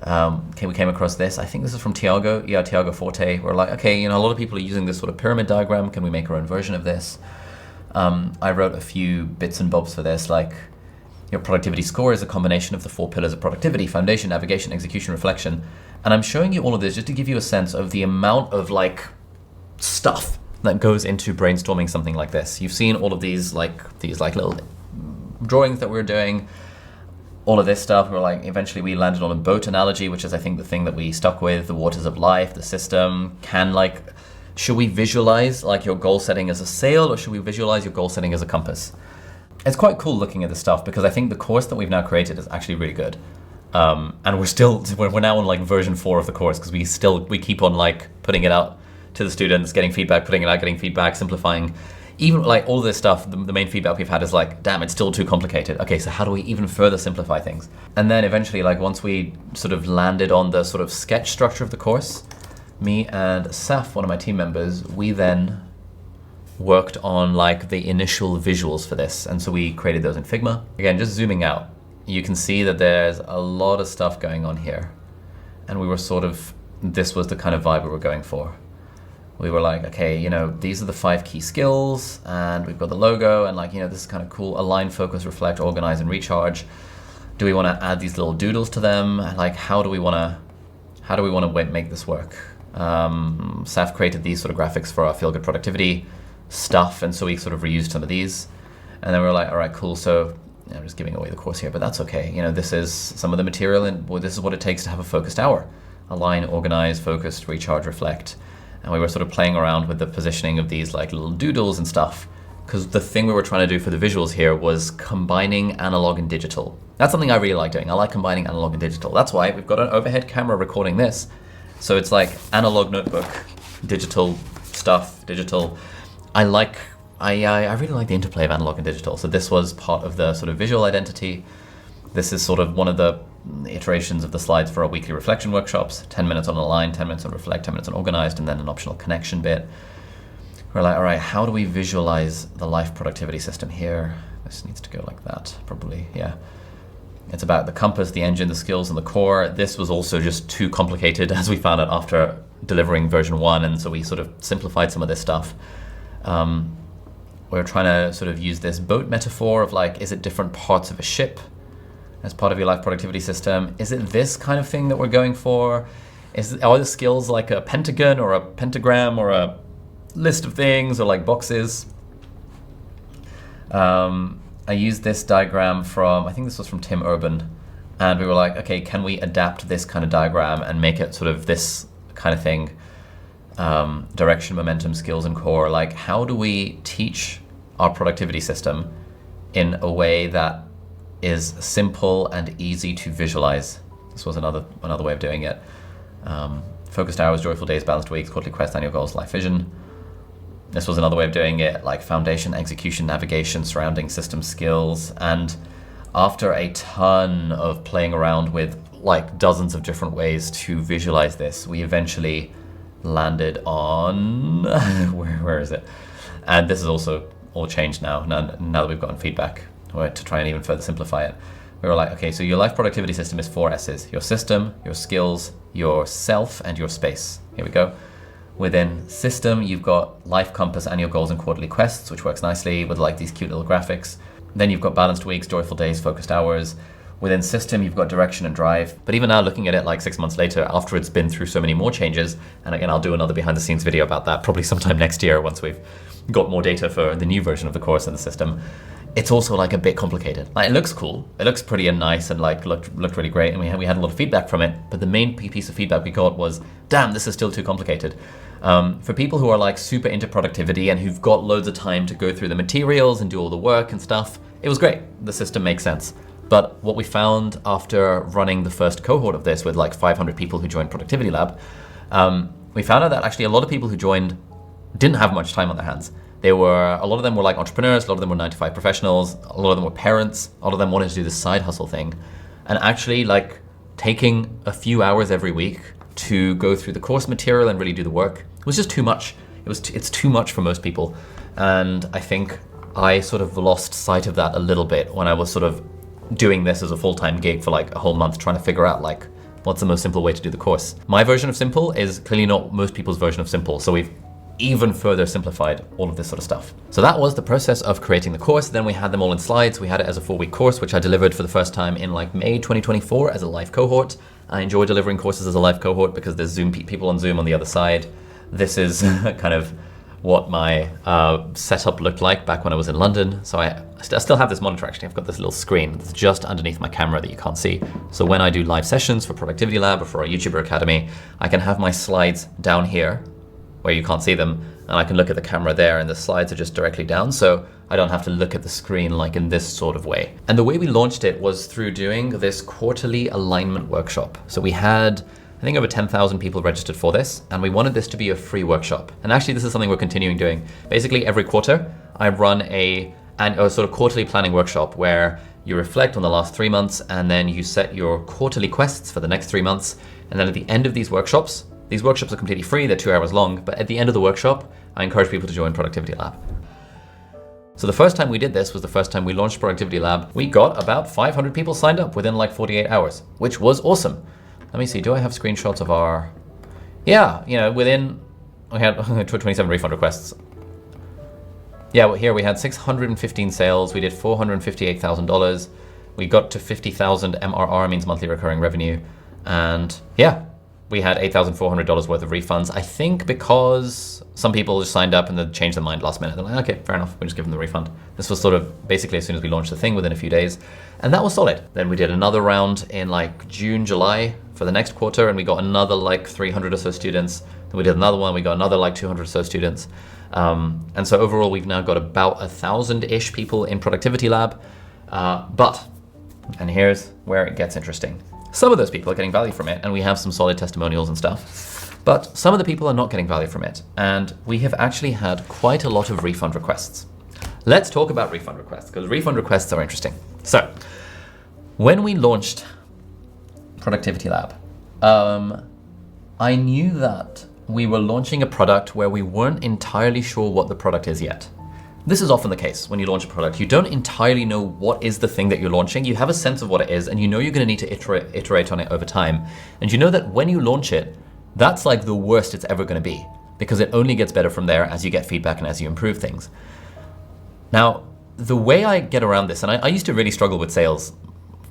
Okay, we came across this. I think this is from Tiago Forte. We're like, okay, you know, a lot of people are using this sort of pyramid diagram. Can we make our own version of this? I wrote a few bits and bobs for this, like your productivity score is a combination of the 4 pillars of productivity: foundation, navigation, execution, reflection. And I'm showing you all of this just to give you a sense of the amount of like stuff that goes into brainstorming something like this. You've seen all of these like little drawings that we're doing. All of this stuff, we're like, eventually we landed on a boat analogy, which is I think the thing that we stuck with, the waters of life, the system. Should we visualize like your goal setting as a sail, or should we visualize your goal setting as a compass? It's quite cool looking at this stuff, because I think the course that we've now created is actually really good. And we're now on like version 4 of the course, because we keep on like putting it out to the students, getting feedback, putting it out, getting feedback, simplifying. Even like all of this stuff, the main feedback we've had is like, damn, it's still too complicated. Okay, so how do we even further simplify things? And then eventually, like once we sort of landed on the sort of sketch structure of the course, me and Saf, one of my team members, we then worked on like the initial visuals for this. And so we created those in Figma. Again, just zooming out, you can see that there's a lot of stuff going on here. And we were this was the kind of vibe we were going for. We were like, okay, you know, these are the 5 key skills, and we've got the logo, and like, you know, this is kind of cool. Align, focus, reflect, organize, and recharge. Do we want to add these little doodles to them? Like, how do we want to make this work? Saf created these sort of graphics for our feel good productivity stuff, and so we sort of reused some of these. And then we were like, all right, cool. So I'm just giving away the course here, but that's okay. You know, this is some of the material, and this is what it takes to have a focused hour. Align, organize, focus, recharge, reflect. and we were sort of playing around with the positioning of these like little doodles and stuff. Because the thing we were trying to do for the visuals here was combining analog and digital. That's something I really like doing. I like combining analog and digital. That's why we've got an overhead camera recording this. So it's like analog notebook, digital stuff, digital. I really like the interplay of analog and digital. So this was part of the sort of visual identity. This is sort of one of the iterations of the slides for our weekly reflection workshops. 10 minutes on align, 10 minutes on reflect, 10 minutes on organized, and then an optional connection bit. We're like, all right, how do we visualize the life productivity system here? This needs to go like that, probably, yeah. It's about the compass, the engine, the skills, and the core. This was also just too complicated, as we found out after delivering version 1, and so we sort of simplified some of this stuff. We're trying to sort of use this boat metaphor of like, is it different parts of a ship as part of your life productivity system? Is it this kind of thing that we're going for? Are the skills like a pentagon or a pentagram or a list of things or like boxes? I used this diagram from, I think this was from Tim Urban, and we were like, okay, can we adapt this kind of diagram and make it sort of this kind of thing? Direction, momentum, skills, and core. Like, how do we teach our productivity system in a way that is simple and easy to visualize? This was another way of doing it. Focused hours, joyful days, balanced weeks, quarterly quest, annual goals, life vision. This was another way of doing it, like foundation, execution, navigation, surrounding system skills. And after a ton of playing around with like dozens of different ways to visualize this, we eventually landed on, where is it? And this is also all changed now that we've gotten feedback to try and even further simplify it. We were like, okay, so your life productivity system is 4 S's: your system, your skills, your self, and your space. Here we go. Within system, you've got life compass, annual goals, and quarterly quests, which works nicely with like these cute little graphics. Then you've got balanced weeks, joyful days, focused hours. Within system, you've got direction and drive. But even now, looking at it like 6 months later, after it's been through so many more changes, and again, I'll do another behind the scenes video about that probably sometime next year once we've got more data for the new version of the course and the system. It's also like a bit complicated. Like, it looks cool. It looks pretty and nice and like looked really great. And we had a lot of feedback from it. But the main piece of feedback we got was, damn, this is still too complicated. For people who are like super into productivity and who've got loads of time to go through the materials and do all the work and stuff, it was great. The system makes sense. But what we found after running the first cohort of this with like 500 people who joined Productivity Lab, we found out that actually a lot of people who joined didn't have much time on their hands. A lot of them were like entrepreneurs, a lot of them were 9-to-5 professionals, a lot of them were parents, a lot of them wanted to do this side hustle thing. And actually like taking a few hours every week to go through the course material and really do the work was just too much. It's too much for most people. And I think I sort of lost sight of that a little bit when I was sort of doing this as a full-time gig for like a whole month, trying to figure out like what's the most simple way to do the course. My version of simple is clearly not most people's version of simple. So we've even further simplified all of this sort of stuff. So that was the process of creating the course. Then we had them all in slides. We had it as a 4-week course, which I delivered for the first time in like May 2024 as a live cohort. I enjoy delivering courses as a live cohort because there's people on Zoom on the other side. This is kind of what my setup looked like back when I was in London. So I still have this monitor actually. I've got this little screen that's just underneath my camera that you can't see. So when I do live sessions for Productivity Lab or for our YouTuber Academy, I can have my slides down here where you can't see them, and I can look at the camera there and the slides are just directly down, so I don't have to look at the screen like in this sort of way. And the way we launched it was through doing this quarterly alignment workshop. So we had, I think, over 10,000 people registered for this, and we wanted this to be a free workshop. And actually this is something we're continuing doing. Basically every quarter, I run a sort of quarterly planning workshop where you reflect on the last 3 months and then you set your quarterly quests for the next 3 months. And then at the end of these workshops are completely free, they're 2 hours long, but at the end of the workshop, I encourage people to join Productivity Lab. So the first time we did this was the first time we launched Productivity Lab. We got about 500 people signed up within like 48 hours, which was awesome. Let me see, do I have screenshots of our, yeah, you know, we had 27 refund requests. Yeah, well, here we had 615 sales, we did $458,000. We got to 50,000 MRR, means monthly recurring revenue. And yeah, we had $8,400 worth of refunds. I think because some people just signed up and then changed their mind last minute. They're like, okay, fair enough, we'll just give them the refund. This was sort of basically as soon as we launched the thing, within a few days. And that was solid. Then we did another round in like June, July for the next quarter, and we got another like 300 or so students Then we did another one, we got another like 200 or so students. And so overall, we've now got about 1,000-ish people in Productivity Lab. And here's where it gets interesting. Some of those people are getting value from it, and we have some solid testimonials and stuff. But some of the people are not getting value from it. And we have actually had quite a lot of refund requests. Let's talk about refund requests, because refund requests are interesting. So when we launched Productivity Lab, I knew that we were launching a product where we weren't entirely sure what the product is yet. This is often the case when you launch a product. You don't entirely know what is the thing that you're launching. You have a sense of what it is, and you know you're going to need to iterate on it over time. And you know that when you launch it, that's like the worst it's ever going to be, because it only gets better from there as you get feedback and as you improve things. Now, the way I get around this, and I used to really struggle with sales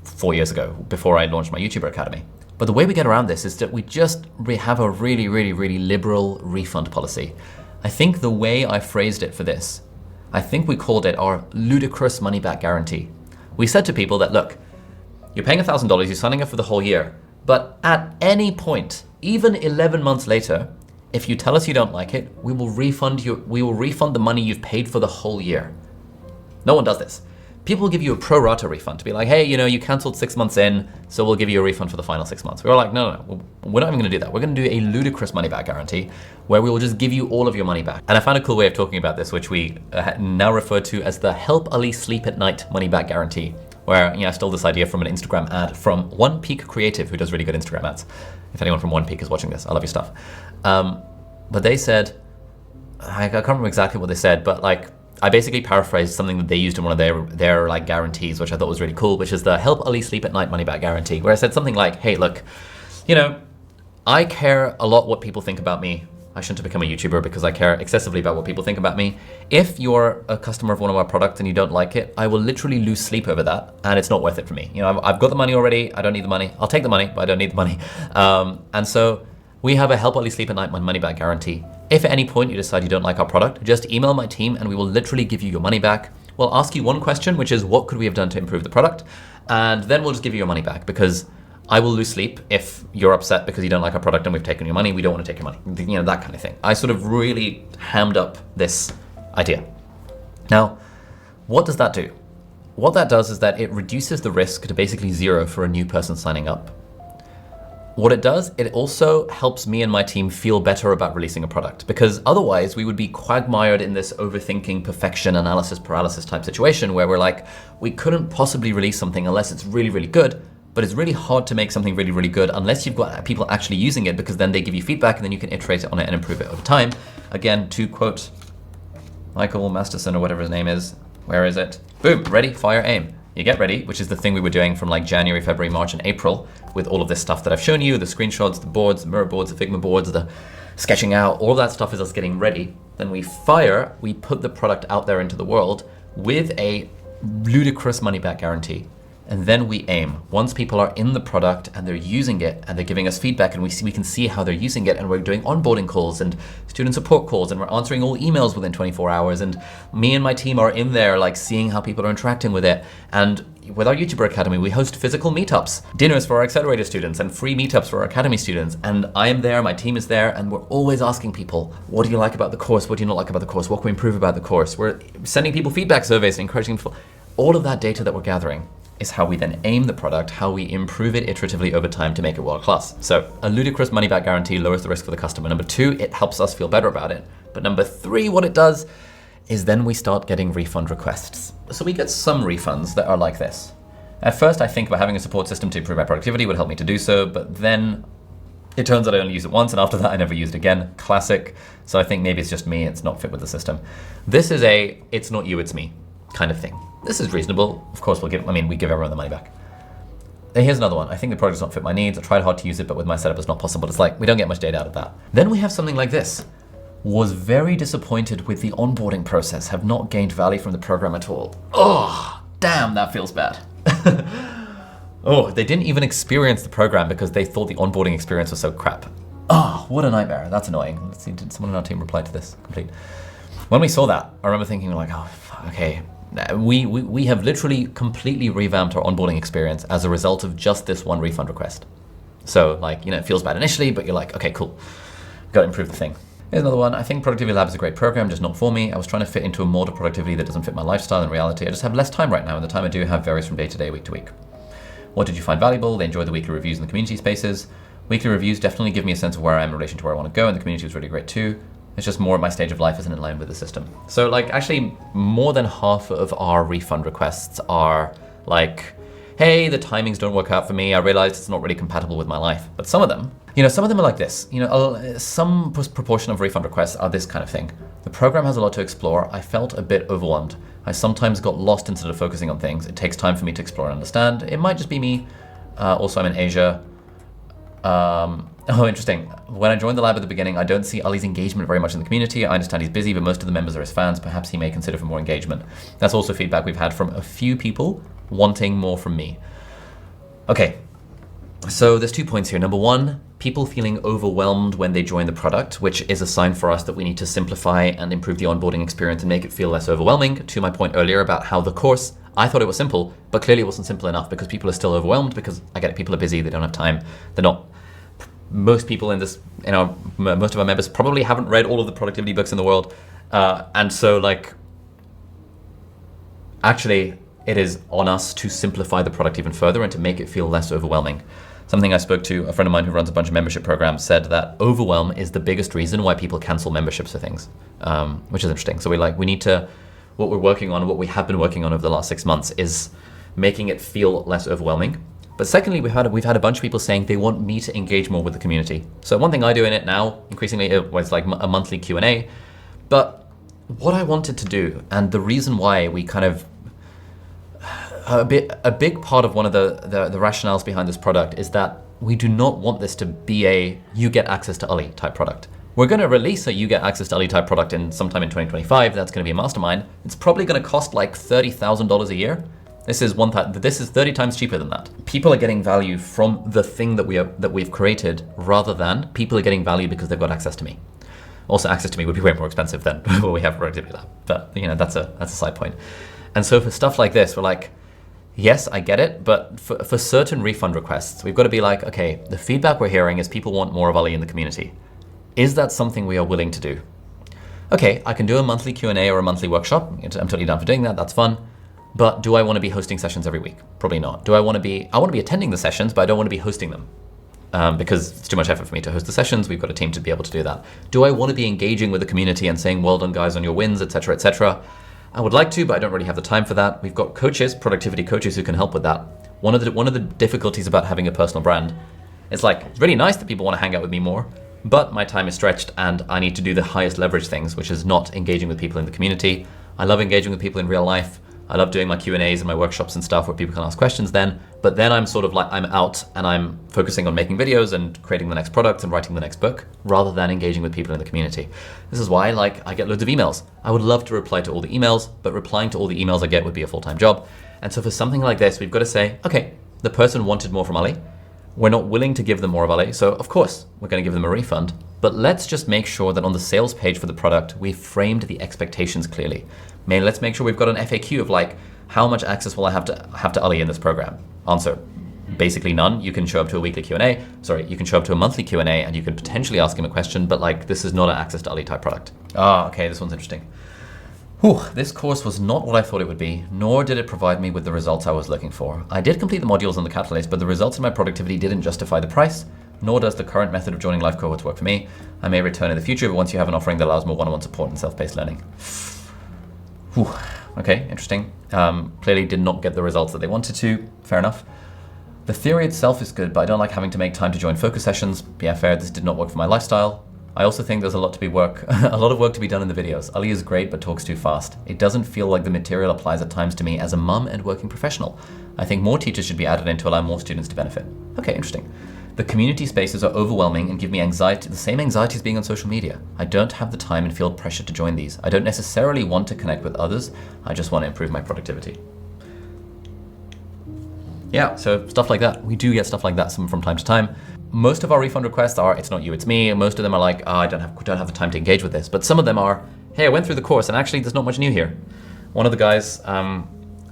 4 years ago before I launched my YouTuber Academy. But the way we get around this is that we have a really, really, really liberal refund policy. I think the way I phrased it for this, I think we called it our ludicrous money back guarantee. We said to people that, look, you're paying $1,000, you're signing up for the whole year, but at any point, even 11 months later, if you tell us you don't like it, we will refund the money you've paid for the whole year. No one does this. People will give you a pro rata refund to be like, hey, you canceled 6 months in, so we'll give you a refund for the final 6 months. We were like, no, we're not even gonna do that. We're gonna do a ludicrous money back guarantee where we will just give you all of your money back. And I found a cool way of talking about this, which we now refer to as the Help Ali Sleep at Night money back guarantee, where I stole this idea from an Instagram ad from One Peak Creative, who does really good Instagram ads. If anyone from One Peak is watching this, I love your stuff. But they said, I can't remember exactly what they said, but I basically paraphrased something that they used in one of their like guarantees, which I thought was really cool, which is the Help Ali Sleep at Night money back guarantee, where I said something like, hey, look, I care a lot what people think about me. I shouldn't have become a YouTuber because I care excessively about what people think about me. If you're a customer of one of our products and you don't like it, I will literally lose sleep over that, and it's not worth it for me. I've got the money already. I don't need the money. I'll take the money, but I don't need the money. And so we have a Help Ali Sleep at Night money back guarantee. If at any point you decide you don't like our product, just email my team and we will literally give you your money back. We'll ask you one question, which is what could we have done to improve the product? And then we'll just give you your money back, because I will lose sleep if you're upset because you don't like our product and we've taken your money. We don't want to take your money, that kind of thing. I sort of really hammed up this idea. Now, what does that do? What that does is that it reduces the risk to basically zero for a new person signing up. What it does, it also helps me and my team feel better about releasing a product, because otherwise we would be quagmired in this overthinking, perfection, analysis, paralysis type situation where we're like, we couldn't possibly release something unless it's really, really good, but it's really hard to make something really, really good unless you've got people actually using it, because then they give you feedback and then you can iterate on it and improve it over time. Again, to quote Michael Masterson or whatever his name is, where is it? Boom, ready, fire, aim. You get ready, which is the thing we were doing from like January, February, March, and April with all of this stuff that I've shown you, the screenshots, the boards, the mirror boards, the Figma boards, the sketching out, all of that stuff is us getting ready. Then we fire, we put the product out there into the world with a ludicrous money back guarantee. And then we aim. Once people are in the product and they're using it and they're giving us feedback and we can see how they're using it, and we're doing onboarding calls and student support calls and we're answering all emails within 24 hours, and me and my team are in there like seeing how people are interacting with it. And with our YouTuber Academy, we host physical meetups, dinners for our accelerator students and free meetups for our Academy students. And I am there, my team is there, and we're always asking people, what do you like about the course? What do you not like about the course? What can we improve about the course? We're sending people feedback surveys and encouraging people. All of that data that we're gathering is how we then aim the product, how we improve it iteratively over time to make it world class. So a ludicrous money back guarantee lowers the risk for the customer. Number two, it helps us feel better about it. But number three, what it does is then we start getting refund requests. So we get some refunds that are like this. At first, I think about having a support system to improve my productivity would help me to do so, but then it turns out I only use it once, and after that I never used it again. Classic. So I think maybe it's just me, it's not fit with the system. This is a, it's not you, it's me kind of thing. This is reasonable. Of course, we give everyone the money back. And here's another one. I think the product does not fit my needs. I tried hard to use it, but with my setup, it's not possible. It's like, we don't get much data out of that. Then we have something like this. Was very disappointed with the onboarding process. Have not gained value from the program at all. Oh, damn, that feels bad. Oh, they didn't even experience the program because they thought the onboarding experience was so crap. Oh, what a nightmare. That's annoying. Let's see, did someone on our team reply to this? Complete. When we saw that, I remember thinking like, oh, okay. We have literally completely revamped our onboarding experience as a result of just this one refund request. So like, it feels bad initially, but you're like, okay, cool. Got to improve the thing. Here's another one. I think Productivity Lab is a great program, just not for me. I was trying to fit into a mold of productivity that doesn't fit my lifestyle and reality. I just have less time right now, and the time I do have varies from day to day, week to week. What did you find valuable? They enjoyed the weekly reviews in the community spaces. Weekly reviews definitely give me a sense of where I am in relation to where I want to go, and the community was really great too. It's just more at my stage of life isn't in line with the system. So like actually more than half of our refund requests are like, hey, the timings don't work out for me. I realized it's not really compatible with my life. But some of them, some of them are like this. Some proportion of refund requests are this kind of thing. The program has a lot to explore. I felt a bit overwhelmed. I sometimes got lost instead of focusing on things. It takes time for me to explore and understand. It might just be me. Also, I'm in Asia. Oh, interesting. When I joined the lab at the beginning, I don't see Ali's engagement very much in the community. I understand he's busy, but most of the members are his fans. Perhaps he may consider for more engagement. That's also feedback we've had from a few people wanting more from me. Okay, so there's 2 points here. Number one, people feeling overwhelmed when they join the product, which is a sign for us that we need to simplify and improve the onboarding experience and make it feel less overwhelming. To my point earlier about how the course, I thought it was simple, but clearly it wasn't simple enough because people are still overwhelmed because I get it, people are busy, they don't have time, they're not. Most people in this, most of our members probably haven't read all of the productivity books in the world. And so like, actually it is on us to simplify the product even further and to make it feel less overwhelming. Something I spoke to a friend of mine who runs a bunch of membership programs said that overwhelm is the biggest reason why people cancel memberships for things, which is interesting. So we need to, what we're working on, what we have been working on over the last 6 months is making it feel less overwhelming. But secondly, we've had a bunch of people saying they want me to engage more with the community. So one thing I do in it now, increasingly, it's like a monthly Q&A. But what I wanted to do, and the reason why we kind of, a big part of one of the rationales behind this product is that we do not want this to be a you get access to Ali type product. We're going to release a you get access to Ali type product sometime in 2025. That's going to be a mastermind. It's probably going to cost like $30,000 a year. This is 30 times cheaper than that. People are getting value from the thing that we've created rather than people are getting value because they've got access to me. Also, access to me would be way more expensive than what we have for Productivity Lab. But that's a side point. And so for stuff like this, we're like, yes, I get it, but for certain refund requests, we've got to be like, okay, the feedback we're hearing is people want more of Ali in the community. Is that something we are willing to do? Okay, I can do a monthly Q&A or a monthly workshop. I'm totally down for doing that. That's fun. But do I want to be hosting sessions every week? Probably not. I want to be attending the sessions, but I don't want to be hosting them because it's too much effort for me to host the sessions. We've got a team to be able to do that. Do I want to be engaging with the community and saying, well done guys on your wins, etc., etc.? I would like to, but I don't really have the time for that. We've got coaches, productivity coaches who can help with that. One of the difficulties about having a personal brand is like, it's really nice that people want to hang out with me more, but my time is stretched and I need to do the highest leverage things, which is not engaging with people in the community. I love engaging with people in real life. I love doing my Q&As and my workshops and stuff where people can ask questions then, but then I'm sort of like, I'm out and I'm focusing on making videos and creating the next product and writing the next book rather than engaging with people in the community. This is why I get loads of emails. I would love to reply to all the emails, but replying to all the emails I get would be a full-time job. And so for something like this, we've got to say, okay, the person wanted more from Ali. We're not willing to give them more of Ali. So of course, we're going to give them a refund, but let's just make sure that on the sales page for the product, we've framed the expectations clearly. Let's make sure we've got an FAQ of like, how much access will I have to Ali in this program? Answer, basically none. You can show up to a weekly Q&A. Sorry, you can show up to a monthly Q&A and you can potentially ask him a question, but like, this is not an access to Ali type product. Okay, this one's interesting. Whew, this course was not what I thought it would be, nor did it provide me with the results I was looking for. I did complete the modules on the catalyst, but the results in my productivity didn't justify the price, nor does the current method of joining live cohorts work for me. I may return in the future, but once you have an offering that allows more one-on-one support and self-paced learning. Whew. Okay, interesting. Clearly did not get the results that they wanted to. Fair enough. The theory itself is good, but I don't like having to make time to join focus sessions. Yeah, fair. This did not work for my lifestyle. I also think there's a lot of work to be done in the videos. Ali is great, but talks too fast. It doesn't feel like the material applies at times to me as a mum and working professional. I think more teachers should be added in to allow more students to benefit. Okay, interesting. The community spaces are overwhelming and give me anxiety, the same anxiety as being on social media. I don't have the time and feel pressure to join these. I don't necessarily want to connect with others. I just want to improve my productivity. Yeah, so stuff like that. We do get stuff like that from time to time. Most of our refund requests are, it's not you, it's me. Most of them are like, I don't have the time to engage with this. But some of them are, hey, I went through the course and actually there's not much new here. One of the guys, I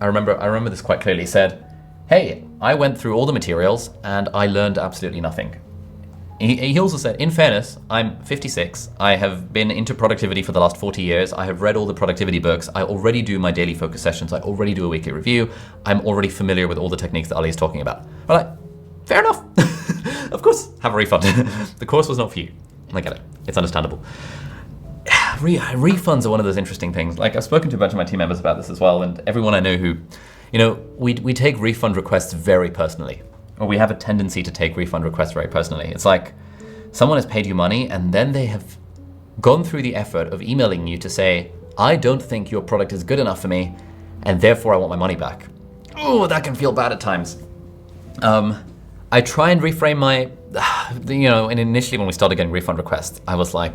remember this quite clearly, said, hey, I went through all the materials and I learned absolutely nothing. He also said, in fairness, I'm 56. I have been into productivity for the last 40 years. I have read all the productivity books. I already do my daily focus sessions. I already do a weekly review. I'm already familiar with all the techniques that Ali is talking about. I'm like, fair enough. Of course, have a refund. The course was not for you. I get it. It's understandable. Refunds are one of those interesting things. Like, I've spoken to a bunch of my team members about this as well, and everyone I know who, we take refund requests very personally, or we have a tendency to take refund requests very personally. It's like someone has paid you money and then they have gone through the effort of emailing you to say, I don't think your product is good enough for me, and therefore I want my money back. Oh, that can feel bad at times. I try and reframe my, and initially when we started getting refund requests, I was like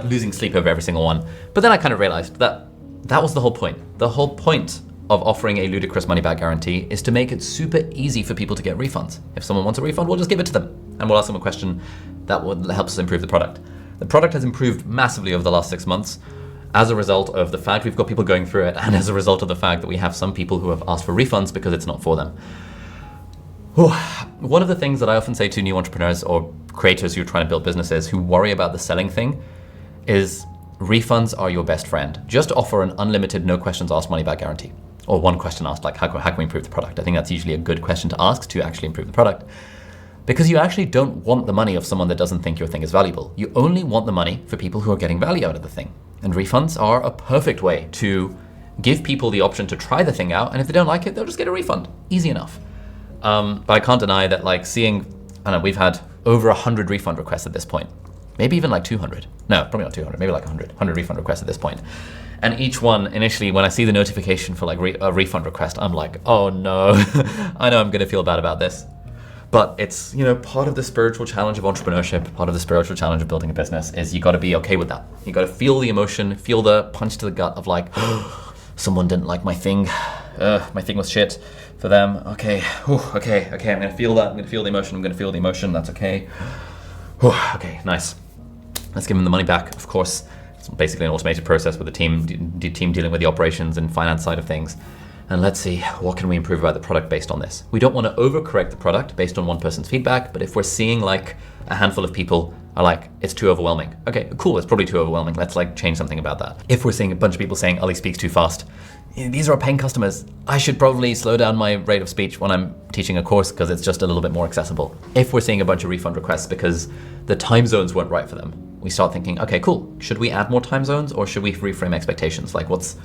losing sleep over every single one. But then I kind of realized that was the whole point. The whole point of offering a ludicrous money back guarantee is to make it super easy for people to get refunds. If someone wants a refund, we'll just give it to them. And we'll ask them a question that helps us improve the product. The product has improved massively over the last 6 months as a result of the fact we've got people going through it, and as a result of the fact that we have some people who have asked for refunds because it's not for them. One of the things that I often say to new entrepreneurs or creators who are trying to build businesses who worry about the selling thing is refunds are your best friend. Just offer an unlimited, no questions asked money back guarantee. Or one question asked, like how can we improve the product? I think that's usually a good question to ask to actually improve the product. Because you actually don't want the money of someone that doesn't think your thing is valuable. You only want the money for people who are getting value out of the thing. And refunds are a perfect way to give people the option to try the thing out, and if they don't like it, they'll just get a refund. Easy enough. But I can't deny that, like, we've had over 100 refund requests at this point. Maybe even like 200. No, probably not 200, maybe like 100 refund requests at this point. And each one, initially, when I see the notification for like a refund request, I'm like, oh no, I know I'm gonna feel bad about this. But it's, part of the spiritual challenge of entrepreneurship, part of the spiritual challenge of building a business is you gotta be okay with that. You gotta feel the emotion, feel the punch to the gut of like, oh, someone didn't like my thing. My thing was shit for them. Okay, okay, I'm gonna feel that. I'm gonna feel the emotion. That's okay. Okay, nice. Let's give them the money back. Of course, it's basically an automated process with the team dealing with the operations and finance side of things. And let's see, what can we improve about the product based on this? We don't want to overcorrect the product based on one person's feedback, but if we're seeing like a handful of people are like, it's too overwhelming. Okay, cool, it's probably too overwhelming. Let's like change something about that. If we're seeing a bunch of people saying, Ali speaks too fast, these are our paying customers. I should probably slow down my rate of speech when I'm teaching a course because it's just a little bit more accessible. If we're seeing a bunch of refund requests because the time zones weren't right for them, we start thinking, okay, cool. Should we add more time zones or should we reframe expectations? Like what's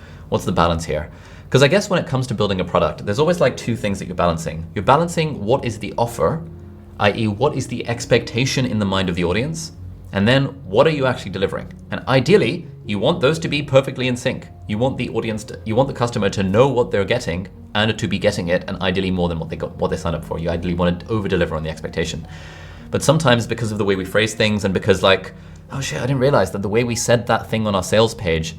the balance here? Because I guess when it comes to building a product, there's always like two things that you're balancing. You're balancing what is the offer, i.e. what is the expectation in the mind of the audience, and then what are you actually delivering? And ideally, you want those to be perfectly in sync. You want the audience, you want the customer to know what they're getting and to be getting it, and ideally more than what they signed up for. You ideally want to over deliver on the expectation. But sometimes because of the way we phrase things and because like, oh shit, I didn't realize that the way we said that thing on our sales page,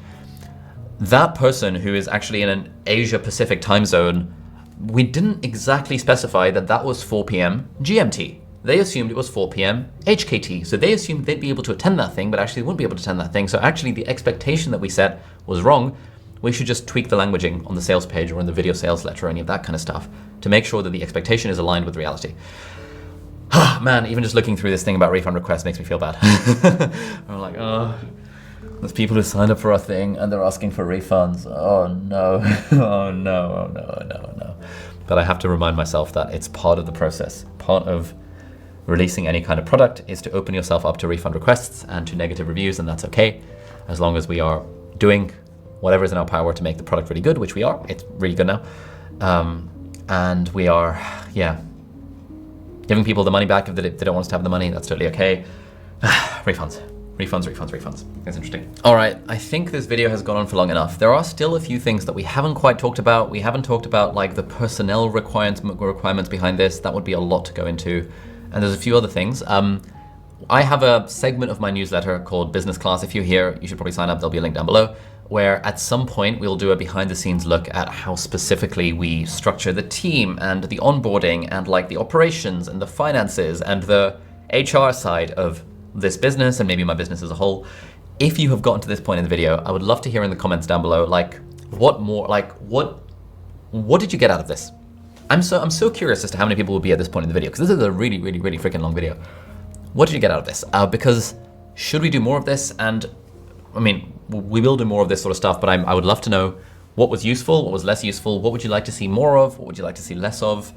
that person who is actually in an Asia Pacific time zone, we didn't exactly specify that was 4 p.m. GMT. They assumed it was 4 p.m. HKT. So they assumed they'd be able to attend that thing, but actually they wouldn't be able to attend that thing. So actually the expectation that we set was wrong. We should just tweak the languaging on the sales page or in the video sales letter or any of that kind of stuff to make sure that the expectation is aligned with reality. Man, even just looking through this thing about refund requests makes me feel bad. I'm like, oh, there's people who signed up for our thing and they're asking for refunds. Oh no, oh no. But I have to remind myself that it's part of the process. Part of releasing any kind of product is to open yourself up to refund requests and to negative reviews, and that's okay, as long as we are doing whatever is in our power to make the product really good, which we are. It's really good now. And we are, giving people the money back if they don't want us to have the money. That's totally okay. Refunds. That's interesting. All right, I think this video has gone on for long enough. There are still a few things that we haven't quite talked about. We haven't talked about like the personnel requirements behind this. That would be a lot to go into. And there's a few other things. I have a segment of my newsletter called Business Class. If you're here, you should probably sign up. There'll be a link down below, where at some point we'll do a behind the scenes look at how specifically we structure the team and the onboarding and like the operations and the finances and the HR side of this business and maybe my business as a whole. If you have gotten to this point in the video, I would love to hear in the comments down below, like what did you get out of this? I'm so curious as to how many people will be at this point in the video, because this is a really freaking long video. what did you get out of this? Because should we do more of this? And I mean, we will do more of this sort of stuff, but I would love to know what was useful, what was less useful, what would you like to see more of, what would you like to see less of?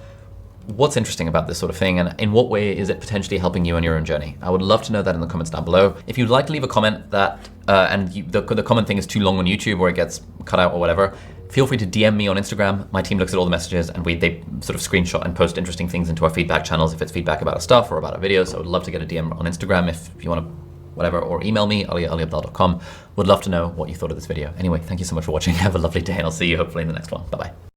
What's interesting about this sort of thing, and in what way is it potentially helping you on your own journey? I would love to know that in the comments down below. If you'd like to leave a comment that, the comment thing is too long on YouTube or it gets cut out or whatever, feel free to DM me on Instagram. My team looks at all the messages and they sort of screenshot and post interesting things into our feedback channels if it's feedback about our stuff or about our videos. So I would love to get a DM on Instagram if you want to, whatever, or email me, ali@aliabdal.com. Would love to know what you thought of this video. Anyway, thank you so much for watching. Have a lovely day and I'll see you hopefully in the next one. Bye-bye.